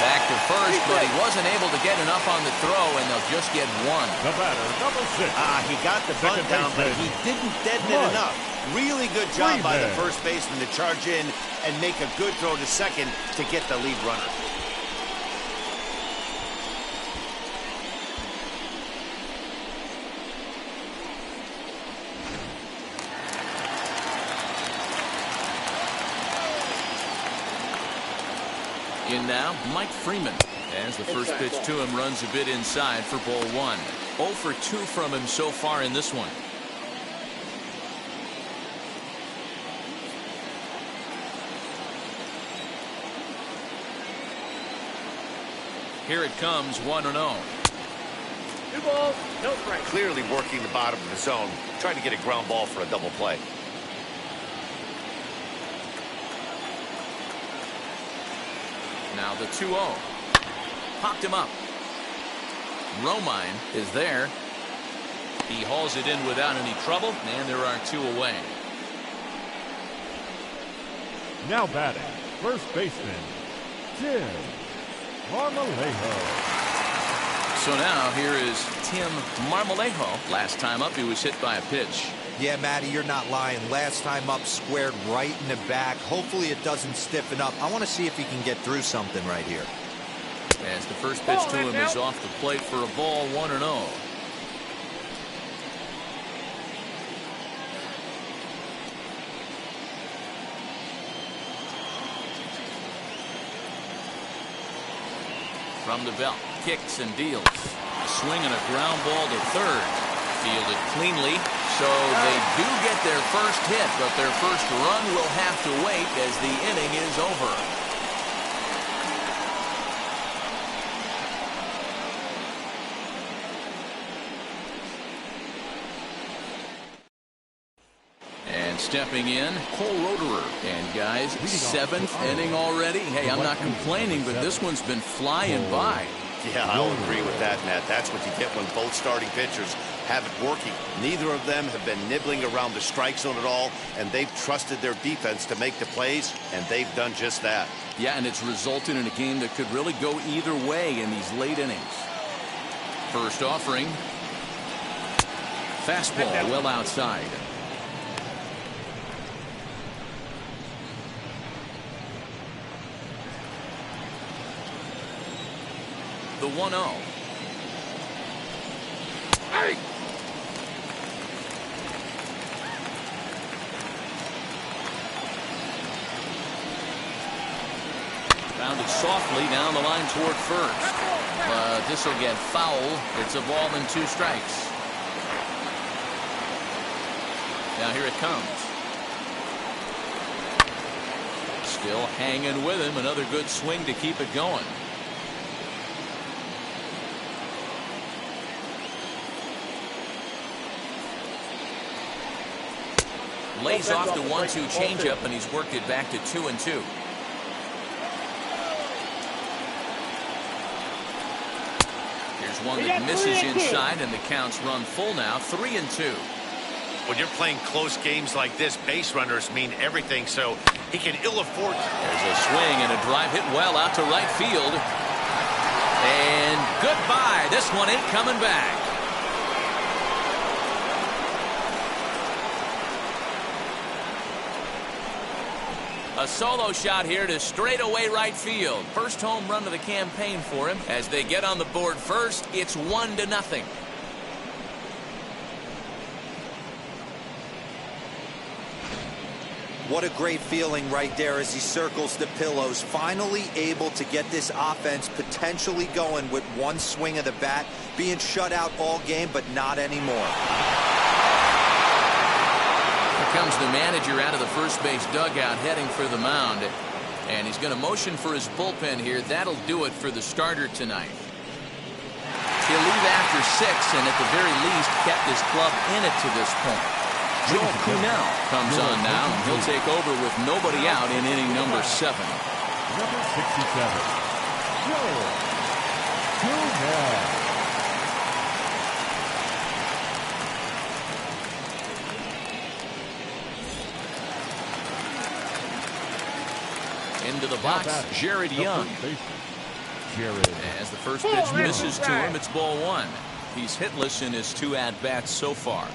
Back to first, but he wasn't able to get enough on the throw, and they'll just get one. The batter, number 6. He got the bunt down, but he didn't deaden it enough. Really good job by the first baseman to charge in and make a good throw to second to get the lead runner. In now, Mike Freeman, as the first pitch to him runs a bit inside for ball 1. 0 for 2 from him so far in this one. Here it comes, 1-0. 2 balls, no strikes. Clearly working the bottom of the zone, trying to get a ground ball for a double play. Now the 2-0. Popped him up. Romine is there. He hauls it in without any trouble, and there are 2 away. Now batting, first baseman, Tim Marmolejo. So now here is Tim Marmolejo. Last time up, he was hit by a pitch. Yeah, Matty, you're not lying. Last time up, squared right in the back. Hopefully it doesn't stiffen up. I want to see if he can get through something right here. As the first pitch to him is off the plate for a ball, 1-0. From the belt, kicks and deals. A swing and a ground ball to third. Fielded cleanly, so they do get their first hit, but their first run will have to wait as the inning is over. And stepping in, Cole Roederer. And guys, 7th inning already. Hey, I'm not complaining, but this one's been flying by. Yeah, I'll agree with that, Matt. That's what you get when both starting pitchers have it working. Neither of them have been nibbling around the strike zone at all, and they've trusted their defense to make the plays, and they've done just that. Yeah, and it's resulted in a game that could really go either way in these late innings. First offering. Fastball well outside. The 1-0. Hey! Bounded softly down the line toward first. But this will get foul. It's a ball and 2 strikes. Now here it comes. Still hanging with him. Another good swing to keep it going. Lays off the 1-2 changeup, and he's worked it back to 2-2. Here's one that misses inside, and the count's run full now, 3-2. When you're playing close games like this, base runners mean everything, so he can ill afford. There's a swing and a drive hit well out to right field. And goodbye. This one ain't coming back. A solo shot here to straightaway right field. First home run of the campaign for him. As they get on the board first, it's 1-0. What a great feeling right there as he circles the pillows. Finally able to get this offense potentially going with one swing of the bat. Being shut out all game, but not anymore. Here comes the manager out of the first base dugout heading for the mound. And he's going to motion for his bullpen here. That'll do it for the starter tonight. He'll leave after 6 and at the very least kept his club in it to this point. Joel Kuhnel comes on now, and he'll take over with nobody out in inning number 7. Number 67, Joel Kuhnel. Into the box, Jared Young. As the first pitch misses to him, it's ball 1. He's hitless in his 2 at-bats so far.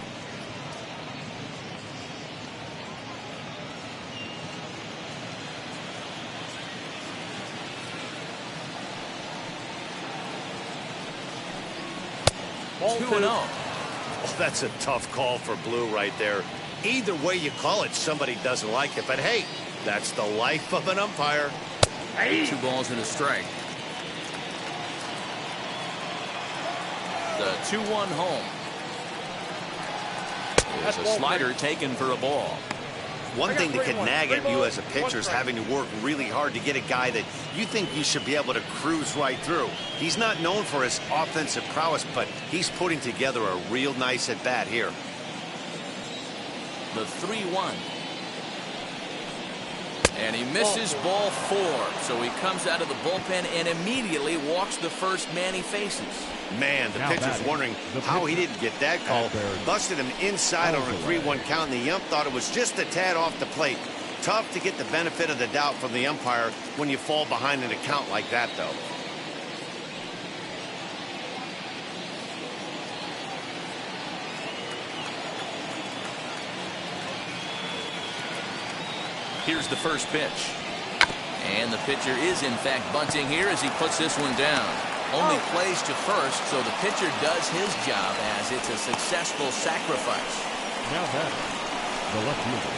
Oh, that's a tough call for Blue right there. Either way you call it, somebody doesn't like it. But hey, that's the life of an umpire. 2 balls and a strike. The 2-1 home. There's a slider taken for a ball. One thing that can nag at you as a pitcher is having to work really hard to get a guy that you think you should be able to cruise right through. He's not known for his offensive prowess, but he's putting together a real nice at-bat here. The 3-1. And he misses ball 4. So he comes out of the bullpen and immediately walks the first man he faces. Man, the pitcher's wondering how he didn't get that call. Busted him inside on a 3-1 count, and the ump thought it was just a tad off the plate. Tough to get the benefit of the doubt from the umpire when you fall behind in a count like that, though. Here's the first pitch. And the pitcher is, in fact, bunting here as he puts this one down. Only plays to first, so the pitcher does his job as it's a successful sacrifice. Now that the left fielder.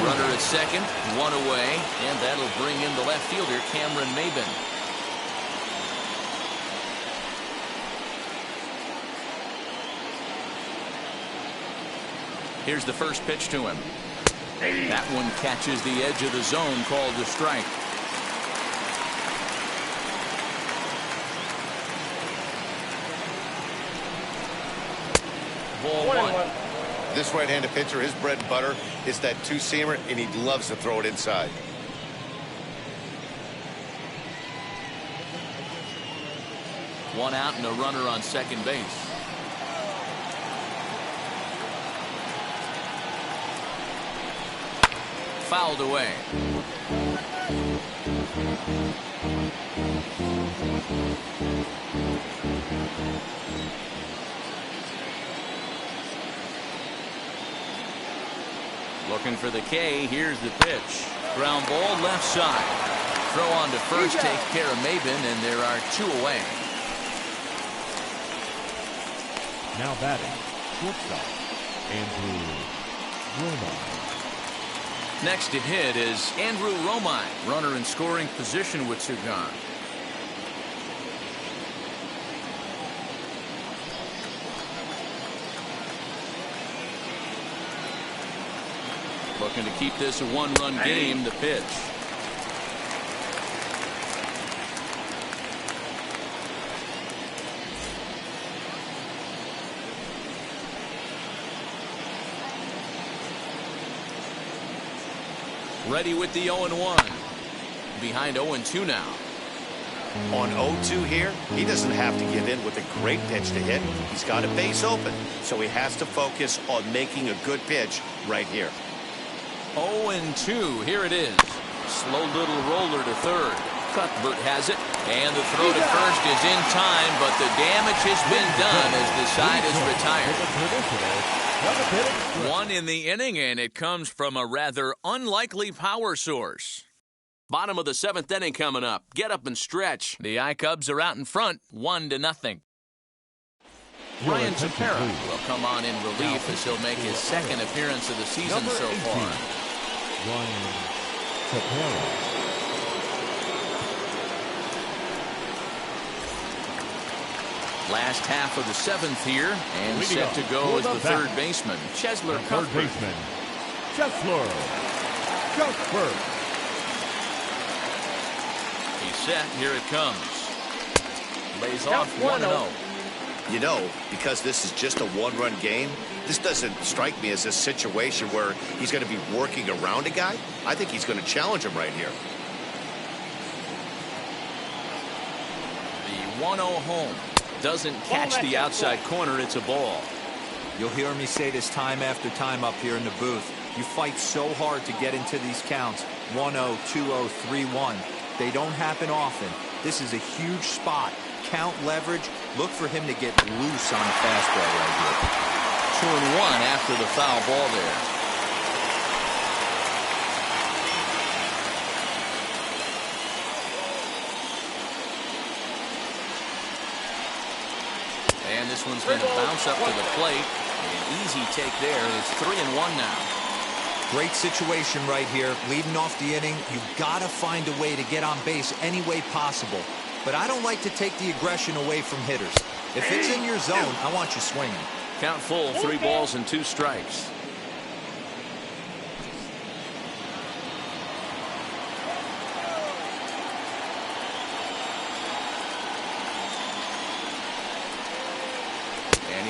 Runner at second, 1 away, and that'll bring in the left fielder, Cameron Maben. Here's the first pitch to him. That one catches the edge of the zone, called a strike. Ball 1. This right-handed pitcher, his bread and butter is that 2-seamer, and he loves to throw it inside. One out and a runner on second base. Fouled away. Looking for the K. Here's the pitch. Ground ball left side. Throw on to first takes care of Maben, and there are 2 away. Now batting, shortstop, Andrew Romine. Next to hit is Andrew Romine, runner in scoring position with 2 gone. Looking to keep this a 1-run game. The pitch. Ready with the 0-1. Behind 0-2 now. On 0-2 here, he doesn't have to give in with a great pitch to hit. He's got a base open, so he has to focus on making a good pitch right here. 0-2. Here it is. Slow little roller to third. Cuthbert has it, and the throw to first is in time, but the damage has been done as the side is retired. One in the inning, and it comes from a rather unlikely power source. Bottom of the 7th inning coming up. Get up and stretch. The I-Cubs are out in front, 1-0. Ryan Tepera will come on in relief as he'll make his second appearance of the season so far. Ryan Tepera. Last half of the 7th here, and set to go as the third baseman, Chesler Cuthbert. Third baseman, Chesler Cuthbert. He's set. Here it comes. Lays off 1-0. You know, because this is just a one-run game, this doesn't strike me as a situation where he's going to be working around a guy. I think he's going to challenge him right here. The 1-0 home. Doesn't catch the outside corner. It's a ball. You'll hear me say this time after time up here in the booth. You fight so hard to get into these counts. 1-0, 2-0, 3-1. They don't happen often. This is a huge spot. Count leverage. Look for him to get loose on a fastball right here. 2-1 after the foul ball there. And this one's going to bounce up to the plate. An easy take there. It's 3-1 now. Great situation right here. Leading off the inning, you've got to find a way to get on base any way possible. But I don't like to take the aggression away from hitters. If it's in your zone, I want you swinging. Count full, 3 balls and 2 strikes.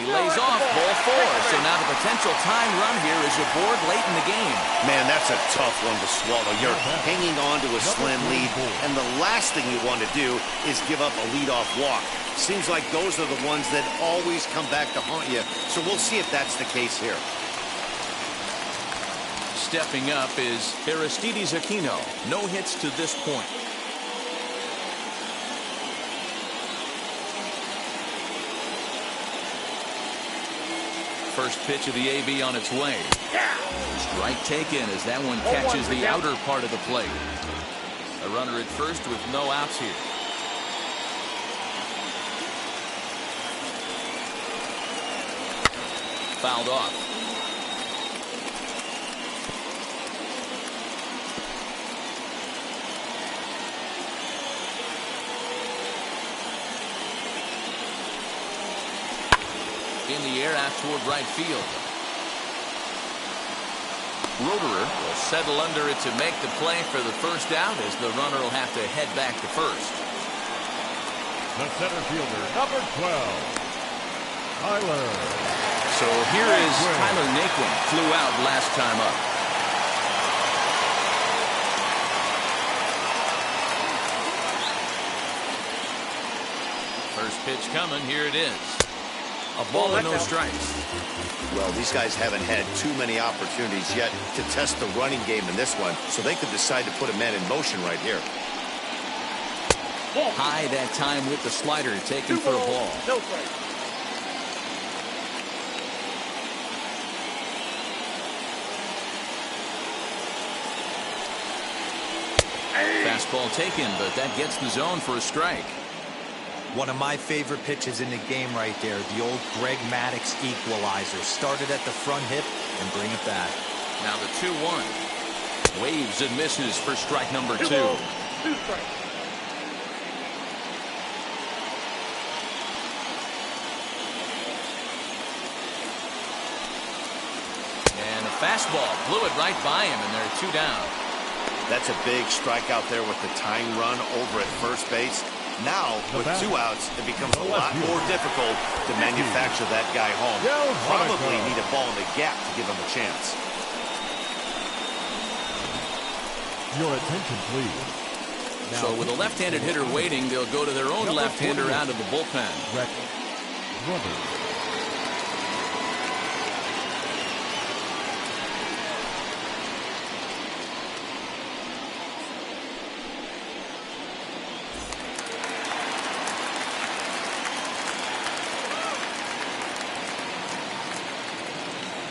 Lays off, ball 4. So now the potential tying run here is aboard late in the game. Man, that's a tough one to swallow. You're hanging on to a slim lead, and the last thing you want to do is give up a leadoff walk. Seems like those are the ones that always come back to haunt you. So we'll see if that's the case here. Stepping up is Aristides Aquino. No hits to this point. First pitch of the AB on its way. Strike taken as that one catches the outer part of the plate. A runner at first with no outs here. Fouled off. In the air out toward right field. Roederer will settle under it to make the play for the first out as the runner will have to head back to first. The center fielder, number 12, Tyler. So here is Tyler Naquin. Flew out last time up. First pitch coming. Here it is. A ball and no strikes. Well, these guys haven't had too many opportunities yet to test the running game in this one, so they could decide to put a man in motion right here. High that time with the slider, taken for a ball. No strike. Fastball taken, but that gets the zone for a strike. One of my favorite pitches in the game right there, the old Greg Maddux equalizer. Started at the front hip and bring it back. Now the 2-1. Waves and misses for strike number 2. 2 strikes. And a fastball blew it right by him, and there are 2 down. That's a big strikeout there with the tying run over at first base. Now, with 2 outs, it becomes a lot more difficult to manufacture that guy home. Probably need a ball in the gap to give him a chance. Your attention, please. So with a left-handed hitter waiting, they'll go to their own left-hander out of the bullpen. Robert.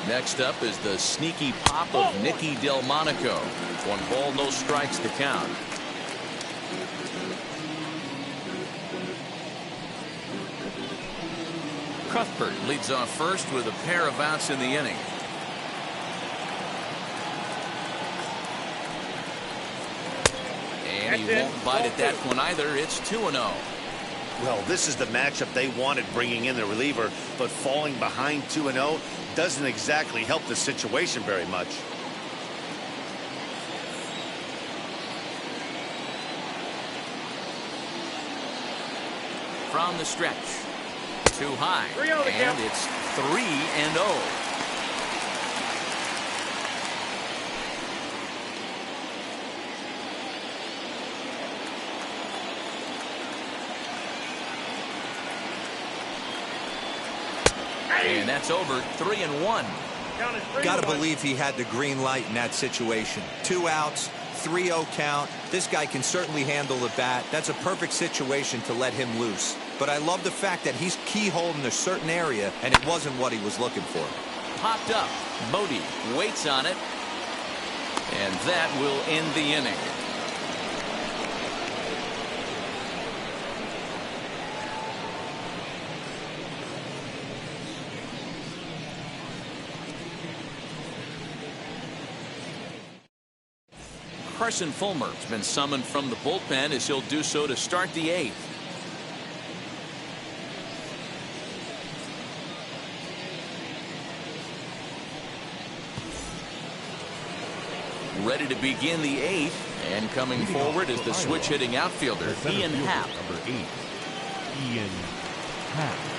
Next up is the sneaky pop of Nikki Delmonico. 1 ball, no strikes to count. Cuthbert leads off first with a pair of outs in the inning. And he won't bite at that one either. It's 2-0. Well, this is the matchup they wanted, bringing in the reliever, but falling behind 2-0 doesn't exactly help the situation very much. From the stretch. Too high. And it's 3-0. And that's over. 3-1. Gotta believe he had the green light in that situation. 2 outs, 3-0 count. This guy can certainly handle the bat. That's a perfect situation to let him loose. But I love the fact that he's keyholed in a certain area, and it wasn't what he was looking for. Popped up. Bodie waits on it. And that will end the inning. Carson Fulmer has been summoned from the bullpen as he'll do so to start the 8th. Ready to begin the 8th, and coming forward is the switch hitting outfielder Ian Happ. Number 8, Ian Happ.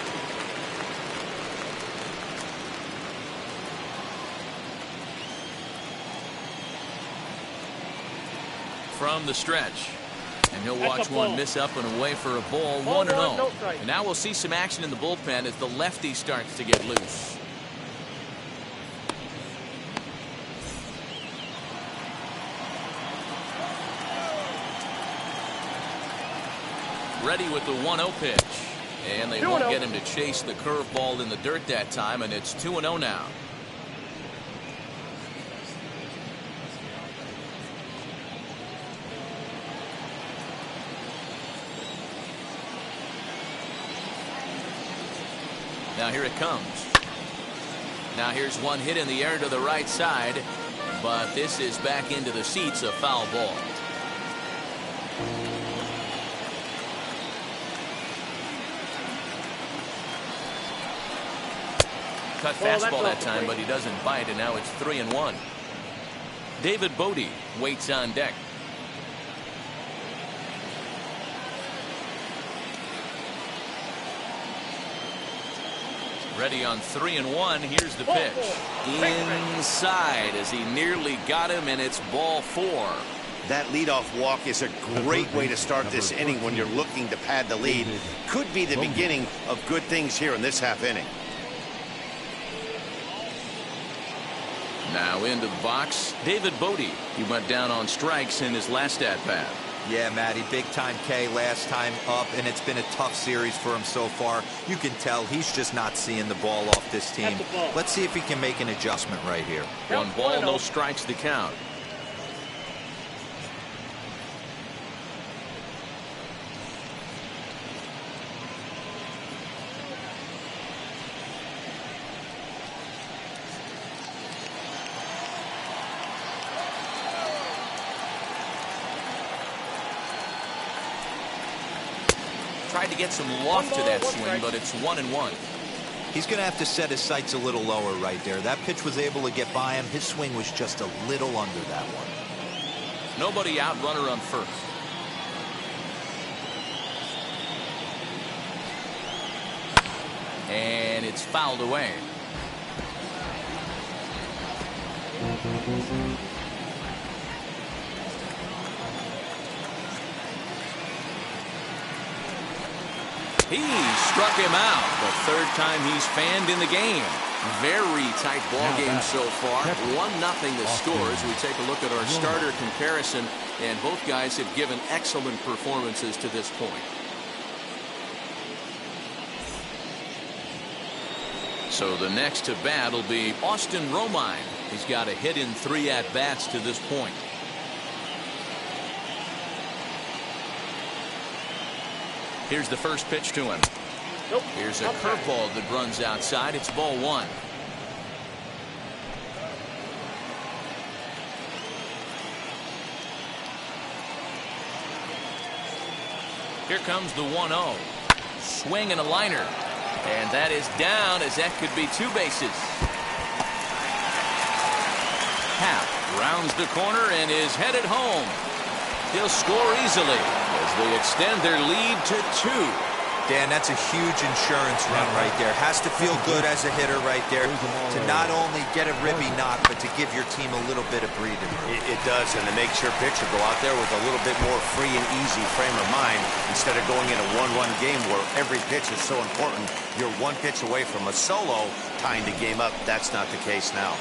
From the stretch, and he'll watch one miss up and away for a ball. 1-0. And now we'll see some action in the bullpen as the lefty starts to get loose. Ready with the 1-0 pitch, and they won't get him to chase the curveball in the dirt that time, and it's 2-0 now. Now here it comes. Now here's one hit in the air to the right side, but this is back into the seats, a foul ball. Cut fastball that time, but he doesn't bite, and now it's 3-1. David Bodie waits on deck. Ready on 3-1. Here's the pitch. Inside as he nearly got him, and it's ball 4. That leadoff walk is a great way to start this inning when you're looking to pad the lead. Could be the beginning of good things here in this half inning. Now into the box, David Bodie. He went down on strikes in his last at-bat. Yeah, Matty, big-time K last time up, and it's been a tough series for him so far. You can tell he's just not seeing the ball off this team. Let's see if he can make an adjustment right here. 1 ball, no strikes to count. Tried to get some loft to that swing, but it's 1-1. He's going to have to set his sights a little lower right there. That pitch was able to get by him. His swing was just a little under that one. Nobody out, runner on first. And it's fouled away. He struck him out. The 3rd time he's fanned in the game. Very tight ball game so far. 1-0 the score as we take a look at our starter comparison, and both guys have given excellent performances to this point. So the next to bat will be Austin Romine. He's got a hit in 3 at-bats to this point. Here's the first pitch to him. Nope. Here's a curveball that runs outside. It's ball 1. Here comes the 1-0. Swing and a liner. And that is down, as that could be 2 bases. Happ rounds the corner and is headed home. He'll score easily as they extend their lead to 2. Dan, that's a huge insurance run right there. Has to feel good as a hitter right there to not only get a ribby knock, but to give your team a little bit of breathing room. It does, and it makes your pitcher go out there with a little bit more free and easy frame of mind instead of going in a one-run game where every pitch is so important. You're 1 pitch away from a solo tying the game up. That's not the case now.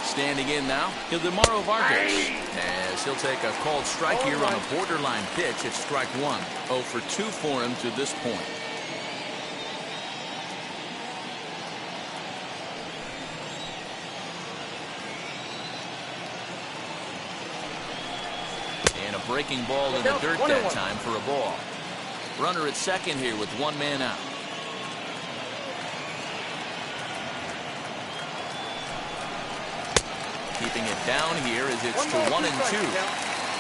Standing in now, Ildemaro Vargas, as he'll take a called strike here on a borderline pitch at strike 1. 0 for 2 for him to this point. And a breaking ball in the dirt that time for a ball. Runner at second here with 1 man out. Keeping it down here as it's to 1 and 2.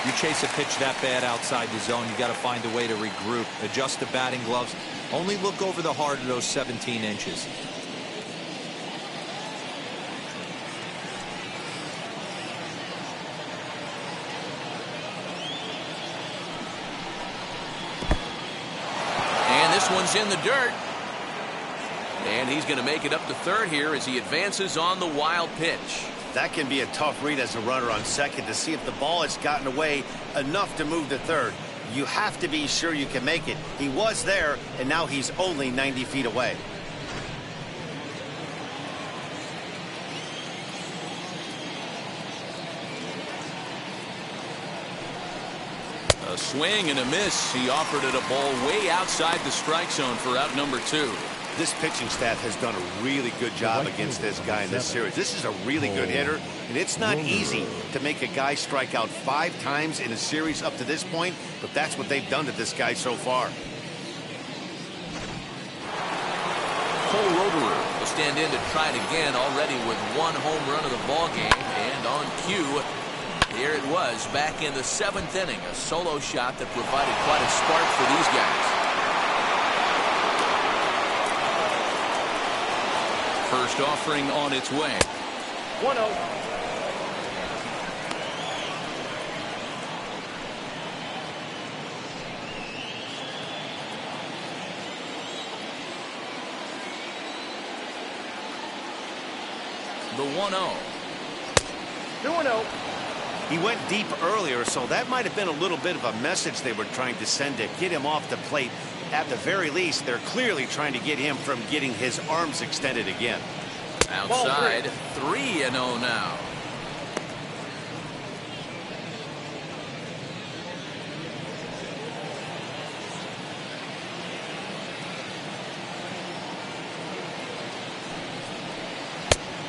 You chase a pitch that bad outside the zone, you got to find a way to regroup, adjust the batting gloves. Only look over the heart of those 17 inches. And this one's in the dirt. And he's going to make it up to third here as he advances on the wild pitch. That can be a tough read as a runner on second to see if the ball has gotten away enough to move to third. You have to be sure you can make it. He was there, and now he's only 90 feet away. A swing and a miss. He offered it a ball way outside the strike zone for out number 2. This pitching staff has done a really good job against this guy in this series. This is a really good hitter, and it's not easy to make a guy strike out 5 times in a series up to this point, but that's what they've done to this guy so far. Cole Roederer will stand in to try it again, already with 1 home run of the ball game. And on cue, here it was back in the 7th inning. A solo shot that provided quite a spark for these guys. First offering on its way. 1-0. The 1-0. 2-0. He went deep earlier, so that might have been a little bit of a message they were trying to send to get him off the plate. At the very least, they're clearly trying to get him from getting his arms extended again. Outside, 3-0 now.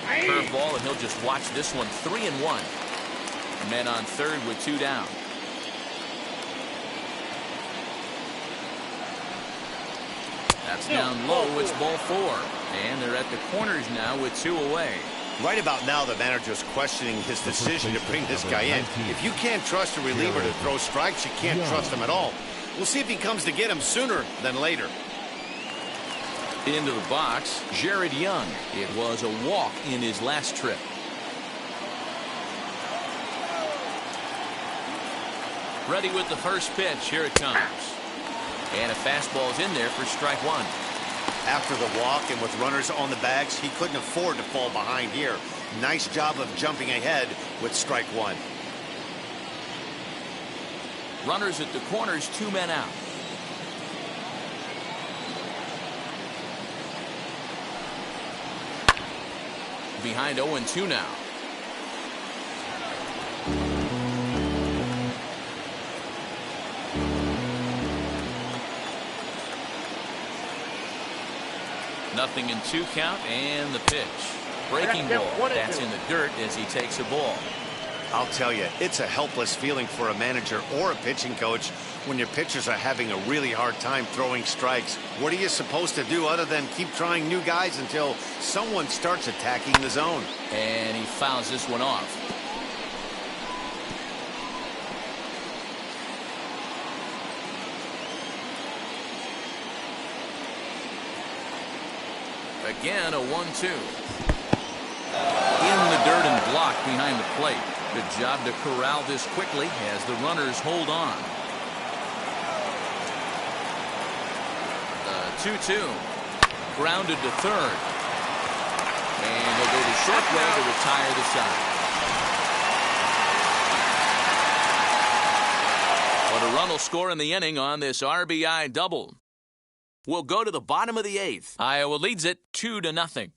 Curveball, and he'll just watch this one. 3-1. Men on third with 2 down. That's down low. It's ball 4. And they're at the corners now with 2 away. Right about now, the manager's questioning his decision to bring this guy in. If you can't trust a reliever to throw strikes, you can't trust him at all. We'll see if he comes to get him sooner than later. Into the box, Jared Young. It was a walk in his last trip. Ready with the first pitch. Here it comes. And a fastball's in there for strike 1. After the walk and with runners on the bags, he couldn't afford to fall behind here. Nice job of jumping ahead with strike 1. Runners at the corners, 2 men out. Behind 0-2 now. 0-2 count, and the pitch. Breaking ball. That's in the dirt as he takes a ball. I'll tell you, it's a helpless feeling for a manager or a pitching coach when your pitchers are having a really hard time throwing strikes. What are you supposed to do other than keep trying new guys until someone starts attacking the zone? And he fouls this one off. Again, a 1-2. In the dirt and blocked behind the plate. Good job to corral this quickly as the runners hold on. 2-2. Grounded to third. And he'll go to short way to retire the side. But a run will score in the inning on this RBI double. We'll go to the bottom of the 8th. Iowa leads it 2-0.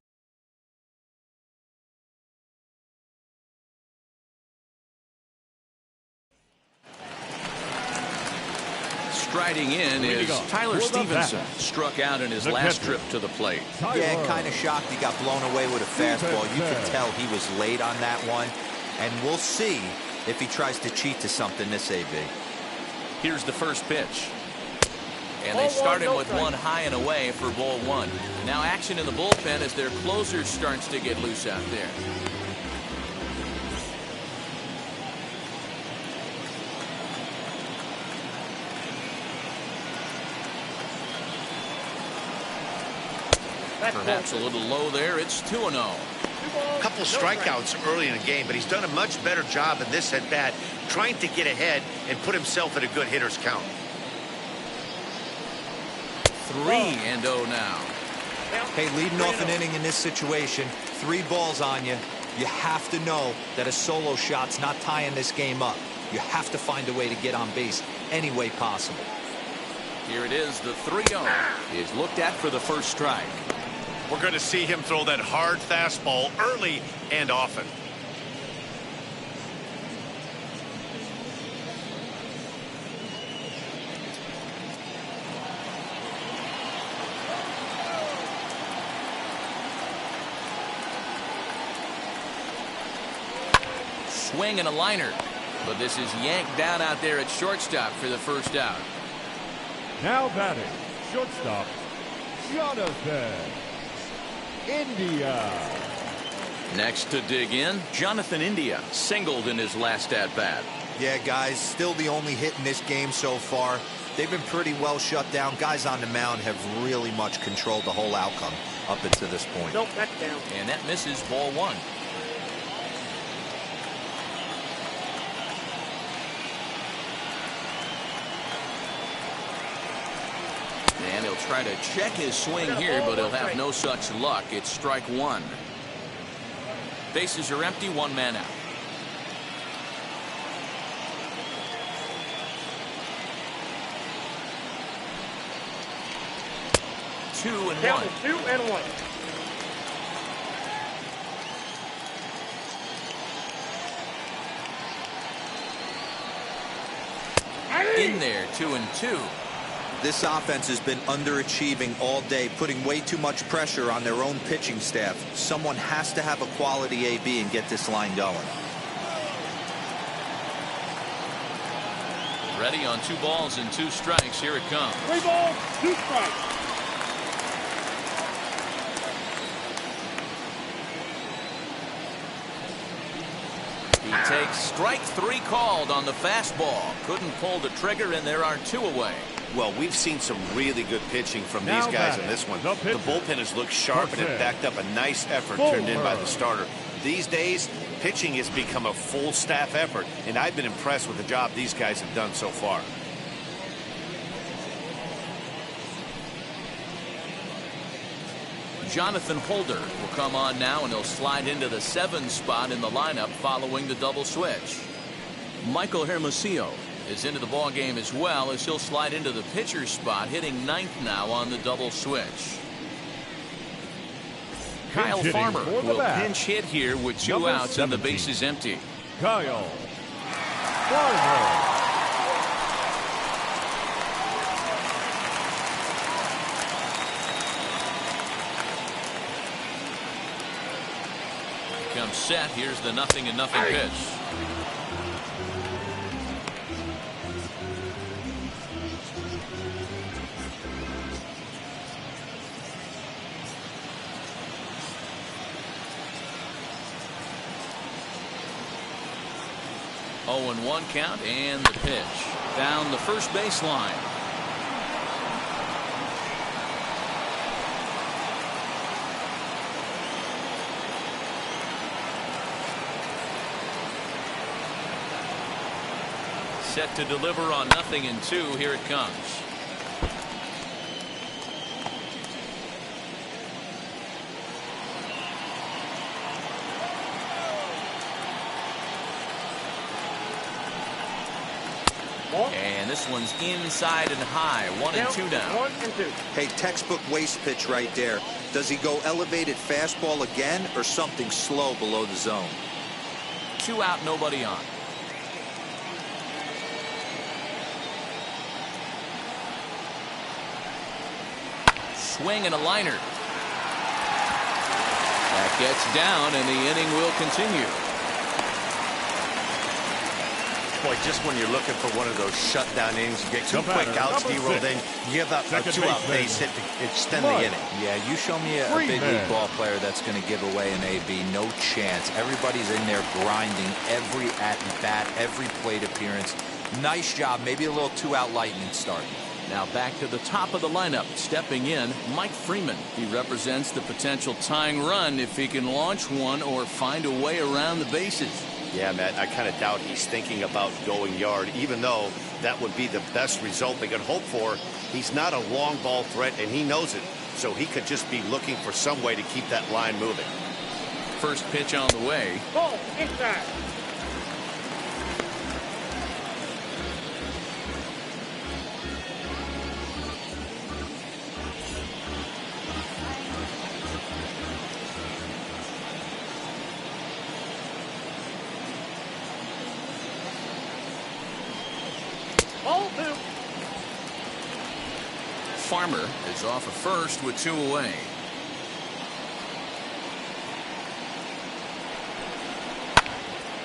Striding in is Tyler Stevenson. Struck out in his last trip to the plate. Yeah, kind of shocked he got blown away with a fastball. You could tell he was late on that one. And we'll see if he tries to cheat to something this AB. Here's the first pitch. And they start him with one high and away for ball 1. Now action in the bullpen as their closer starts to get loose out there. Perhaps a little low there. It's 2-0. A couple strikeouts early in the game, but he's done a much better job in this at-bat trying to get ahead and put himself in a good hitter's count. 3-0 now. Hey, leading off an inning in this situation, 3 balls on you. You have to know that a solo shot's not tying this game up. You have to find a way to get on base any way possible. Here it is, the 3-0 is looked at for the first strike. We're going to see him throw that hard fastball early and often. Swing and a liner. But this is yanked down out there at shortstop for the first out. Now batting, shortstop, Jonathan India. Next to dig in, Jonathan India singled in his last at-bat. Yeah, guys, still the only hit in this game so far. They've been pretty well shut down. Guys on the mound have really much controlled the whole outcome up until this point. Nope, that's down. And that misses ball 1. And he'll try to check his swing here, but he'll have no such luck. It's strike 1. Bases are empty, 1 man out. Two and Down one. to 2-1. In there, 2-2. This offense has been underachieving all day, putting way too much pressure on their own pitching staff. Someone has to have a quality AB and get this line going. Ready on 2 balls and 2 strikes. Here it comes. 3 balls, 2 strikes. He takes strike 3 called on the fastball. Couldn't pull the trigger, and there are 2 away. Well, we've seen some really good pitching from these guys in this one. The bullpen has looked sharp, and it backed up a nice effort turned in by the starter. These days, pitching has become a full staff effort, and I've been impressed with the job these guys have done so far. Jonathan Holder will come on now, and he'll slide into the 7 spot in the lineup following the double switch. Michael Hermosillo is into the ball game as well, as he'll slide into the pitcher spot, hitting 9th now on the double switch. Kyle Farmer will pinch hit here with 2 outs and the bases empty. Kyle Farmer. comes set. Here's the 0-0 pitch. Oh, and 1 count, and the pitch down the first baseline. Set to deliver on 0-2. Here it comes. And this one's inside and high. 1-2 down. 1-2. Hey, textbook waste pitch right there. Does he go elevated fastball again or something slow below the zone? 2 out, nobody on. Swing and a liner. That gets down, and the inning will continue. Boy, just when you're looking for one of those shutdown innings, you get 2 quick outs, D-roll, then you give up a 2-out base hit to extend the inning. Yeah, you show me a big league ball player that's going to give away an AB. No chance. Everybody's in there grinding every at-bat, every plate appearance. Nice job. Maybe a little 2-out lightning start. Now back to the top of the lineup. Stepping in, Mike Freeman. He represents the potential tying run if he can launch one or find a way around the bases. Yeah, Matt, I kind of doubt he's thinking about going yard, even though that would be the best result they could hope for. He's not a long ball threat, and he knows it, so he could just be looking for some way to keep that line moving. First pitch on the way. Ball inside. Farmer is off of first with 2 away.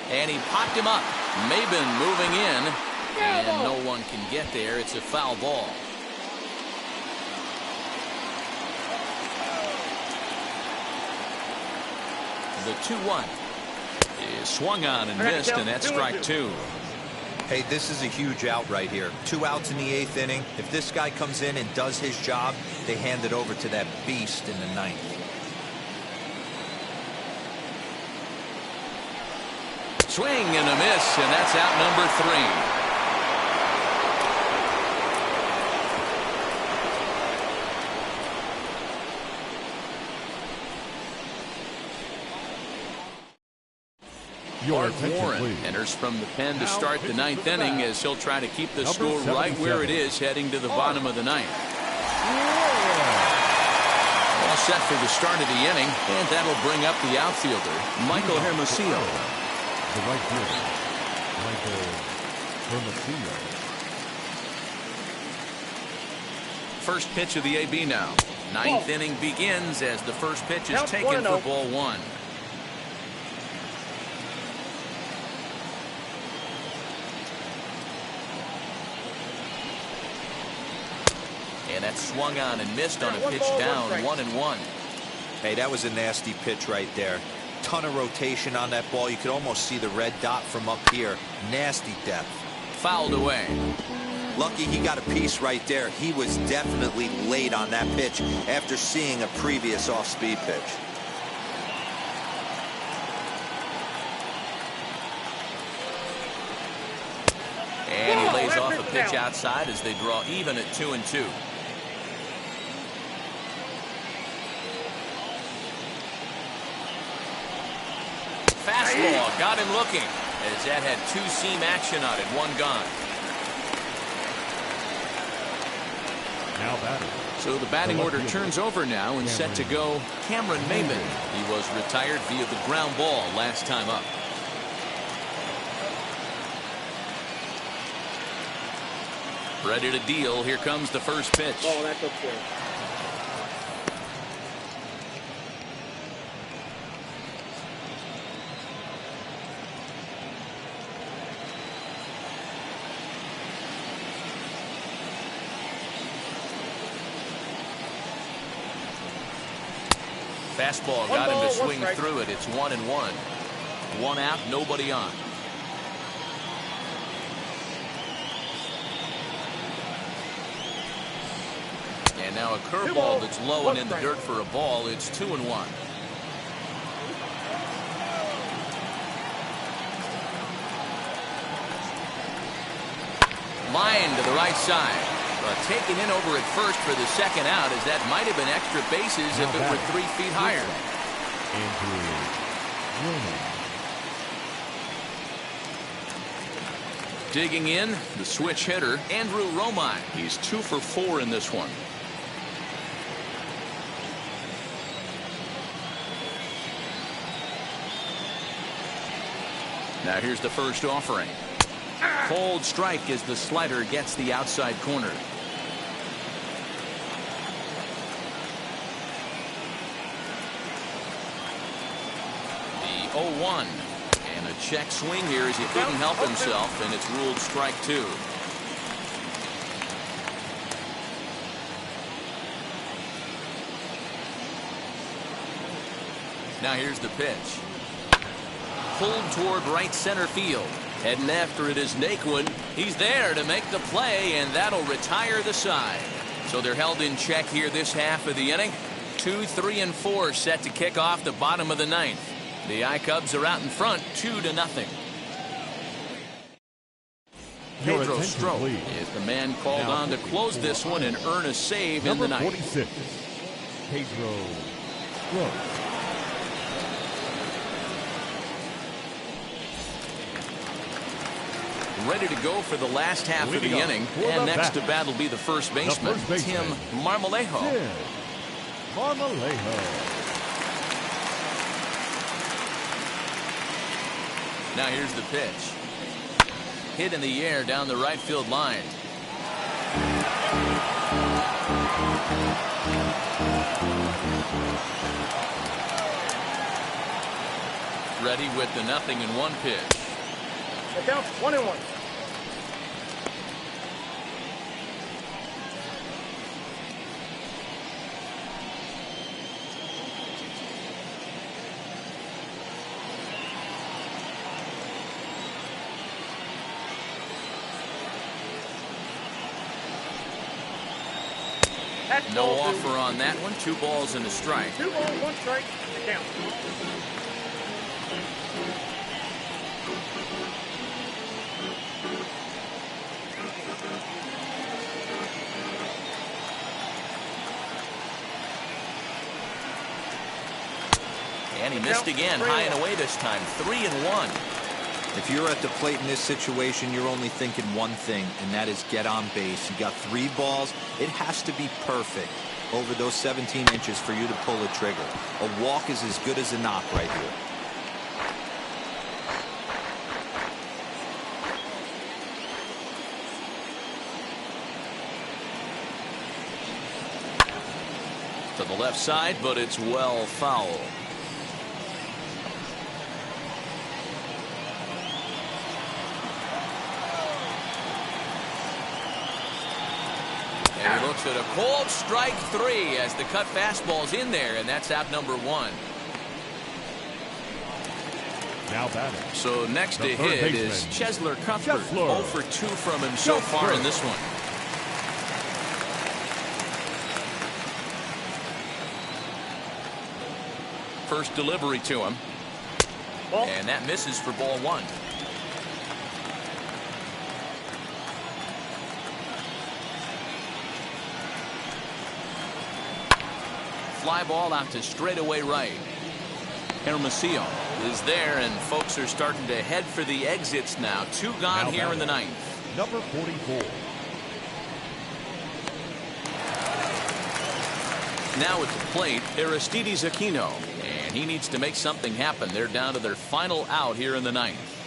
And he popped him up. Maben moving in, and no one can get there. It's a foul ball. The 2-1 is swung on and missed, and that's strike 2. Hey, this is a huge out right here. 2 outs in the 8th inning. If this guy comes in and does his job, they hand it over to that beast in the 9th. Swing and a miss, and that's out number 3. Your Art attention, Warren please. enters from the pen to start the 9th inning as he'll try to keep the Number score right where it 77. is heading to the bottom of the 9th. All set for the start of the inning, and that'll bring up the outfielder, Michael Hermosillo. The right fielder, Michael Hermosillo. First pitch of the AB now. 9th inning begins as the first pitch is Count taken 1-0. for ball 1. And that's swung on and missed on a pitch down, 1-1. Hey, that was a nasty pitch right there. Ton of rotation on that ball. You could almost see the red dot from up here. Nasty depth. Fouled away. Lucky he got a piece right there. He was definitely late on that pitch after seeing a previous off-speed pitch. And he lays off a pitch outside as they draw even at 2-2. Fastball got him looking as that had 2-seam action on it. 1 gone. Now batting. So the batting order turns over now and set to go Cameron Maben. He was retired via the ground ball last time up. Ready to deal. Here comes the first pitch. Oh, that's okay. Fastball got him to swing through it. It's 1-1. One out, nobody on. And now a curveball that's low and in the dirt for a ball. It's 2-1. Line to the right side. Taken in over at first for the second out, as that might have been extra bases if it were 3 feet higher. Digging in, the switch hitter, Andrew Romine. He's 2 for 4 in this one. Now here's the first offering. Cold strike as the slider gets the outside corner. The 0-1. And a check swing here as he couldn't help himself, and it's ruled strike 2. Now here's the pitch. Pulled toward right center field. Heading after it is Naquin. He's there to make the play, and that'll retire the side. So they're held in check here this half of the inning. 2, 3, and 4 set to kick off the bottom of the 9th. The I-Cubs are out in front 2-0. Pedro Strop is the man called on to close this one and earn a save in the 9th. 46, Pedro Strop. Ready to go for the last half of the inning. And next to bat will be the first baseman, Tim Marmolejo. Now here's the pitch. Hit in the air down the right field line. Ready with the 0-1 pitch. The count's 1-1. No offer on that one. 2 balls and a strike. 2 balls, 1 strike. The count. And he missed again, high and away this time. 3-1. If you're at the plate in this situation, you're only thinking one thing, and that is get on base. You got 3 balls. It has to be perfect over those 17 inches for you to pull a trigger. A walk is as good as a knock right here. To the left side, but it's well foul. And he looks at a cold strike 3 as the cut fastball's in there, and that's out number 1. Now batting. So next to hit is Chesler Cuthbert. 0 for 2 from him so far in this one. First delivery to him. And that misses for ball 1. Fly ball out to straightaway right. Hermosillo is there, and folks are starting to head for the exits now. 2 gone here in the 9th. Number 44. Now at the plate, Aristides Aquino, and he needs to make something happen. They're down to their final out here in the 9th.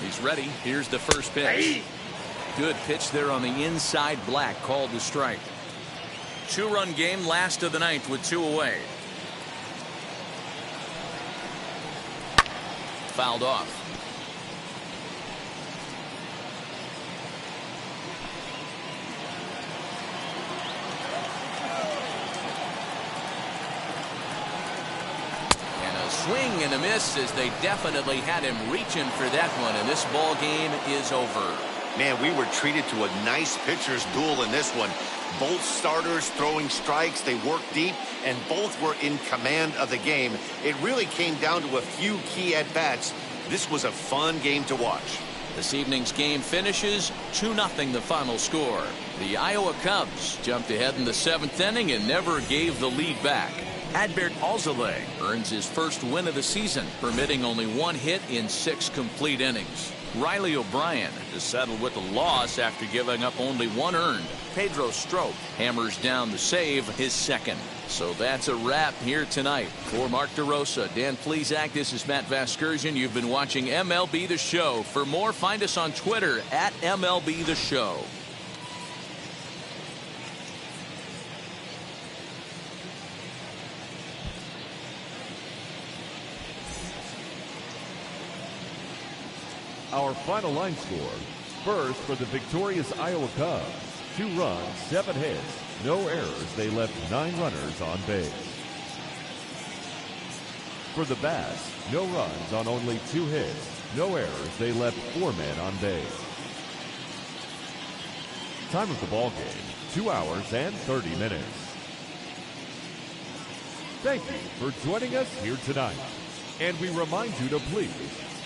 He's ready. Here's the first pitch. Good pitch there on the inside black, called the strike. 2-run game, last of the 9th with 2 away. Fouled off. swing and a miss, as they definitely had him reaching for that one, and this ball game is over. Man, we were treated to a nice pitcher's duel in this one. Both starters throwing strikes, they worked deep, and both were in command of the game. It really came down to a few key at-bats. This was a fun game to watch. This evening's game finishes 2-0 the final score. The Iowa Cubs jumped ahead in the 7th inning and never gave the lead back. Adbert Alzolay earns his first win of the season, permitting only 1 hit in 6 complete innings. Riley O'Brien is settled with a loss after giving up only 1 earned. Pedro Strop hammers down the save, his second. So that's a wrap here tonight. For Mark DeRosa, Dan Plesac, this is Matt Vasgersian. You've been watching MLB The Show. For more, find us on Twitter at MLB The Show. Our final line score. First, for the victorious Iowa Cubs, 2 runs, 7 hits, no errors. They left 9 runners on base. For the Bats, no runs on only 2 hits, no errors. They left 4 men on base. Time of the ball game, 2 hours and 30 minutes. Thank you for joining us here tonight. And we remind you to please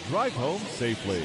drive home safely.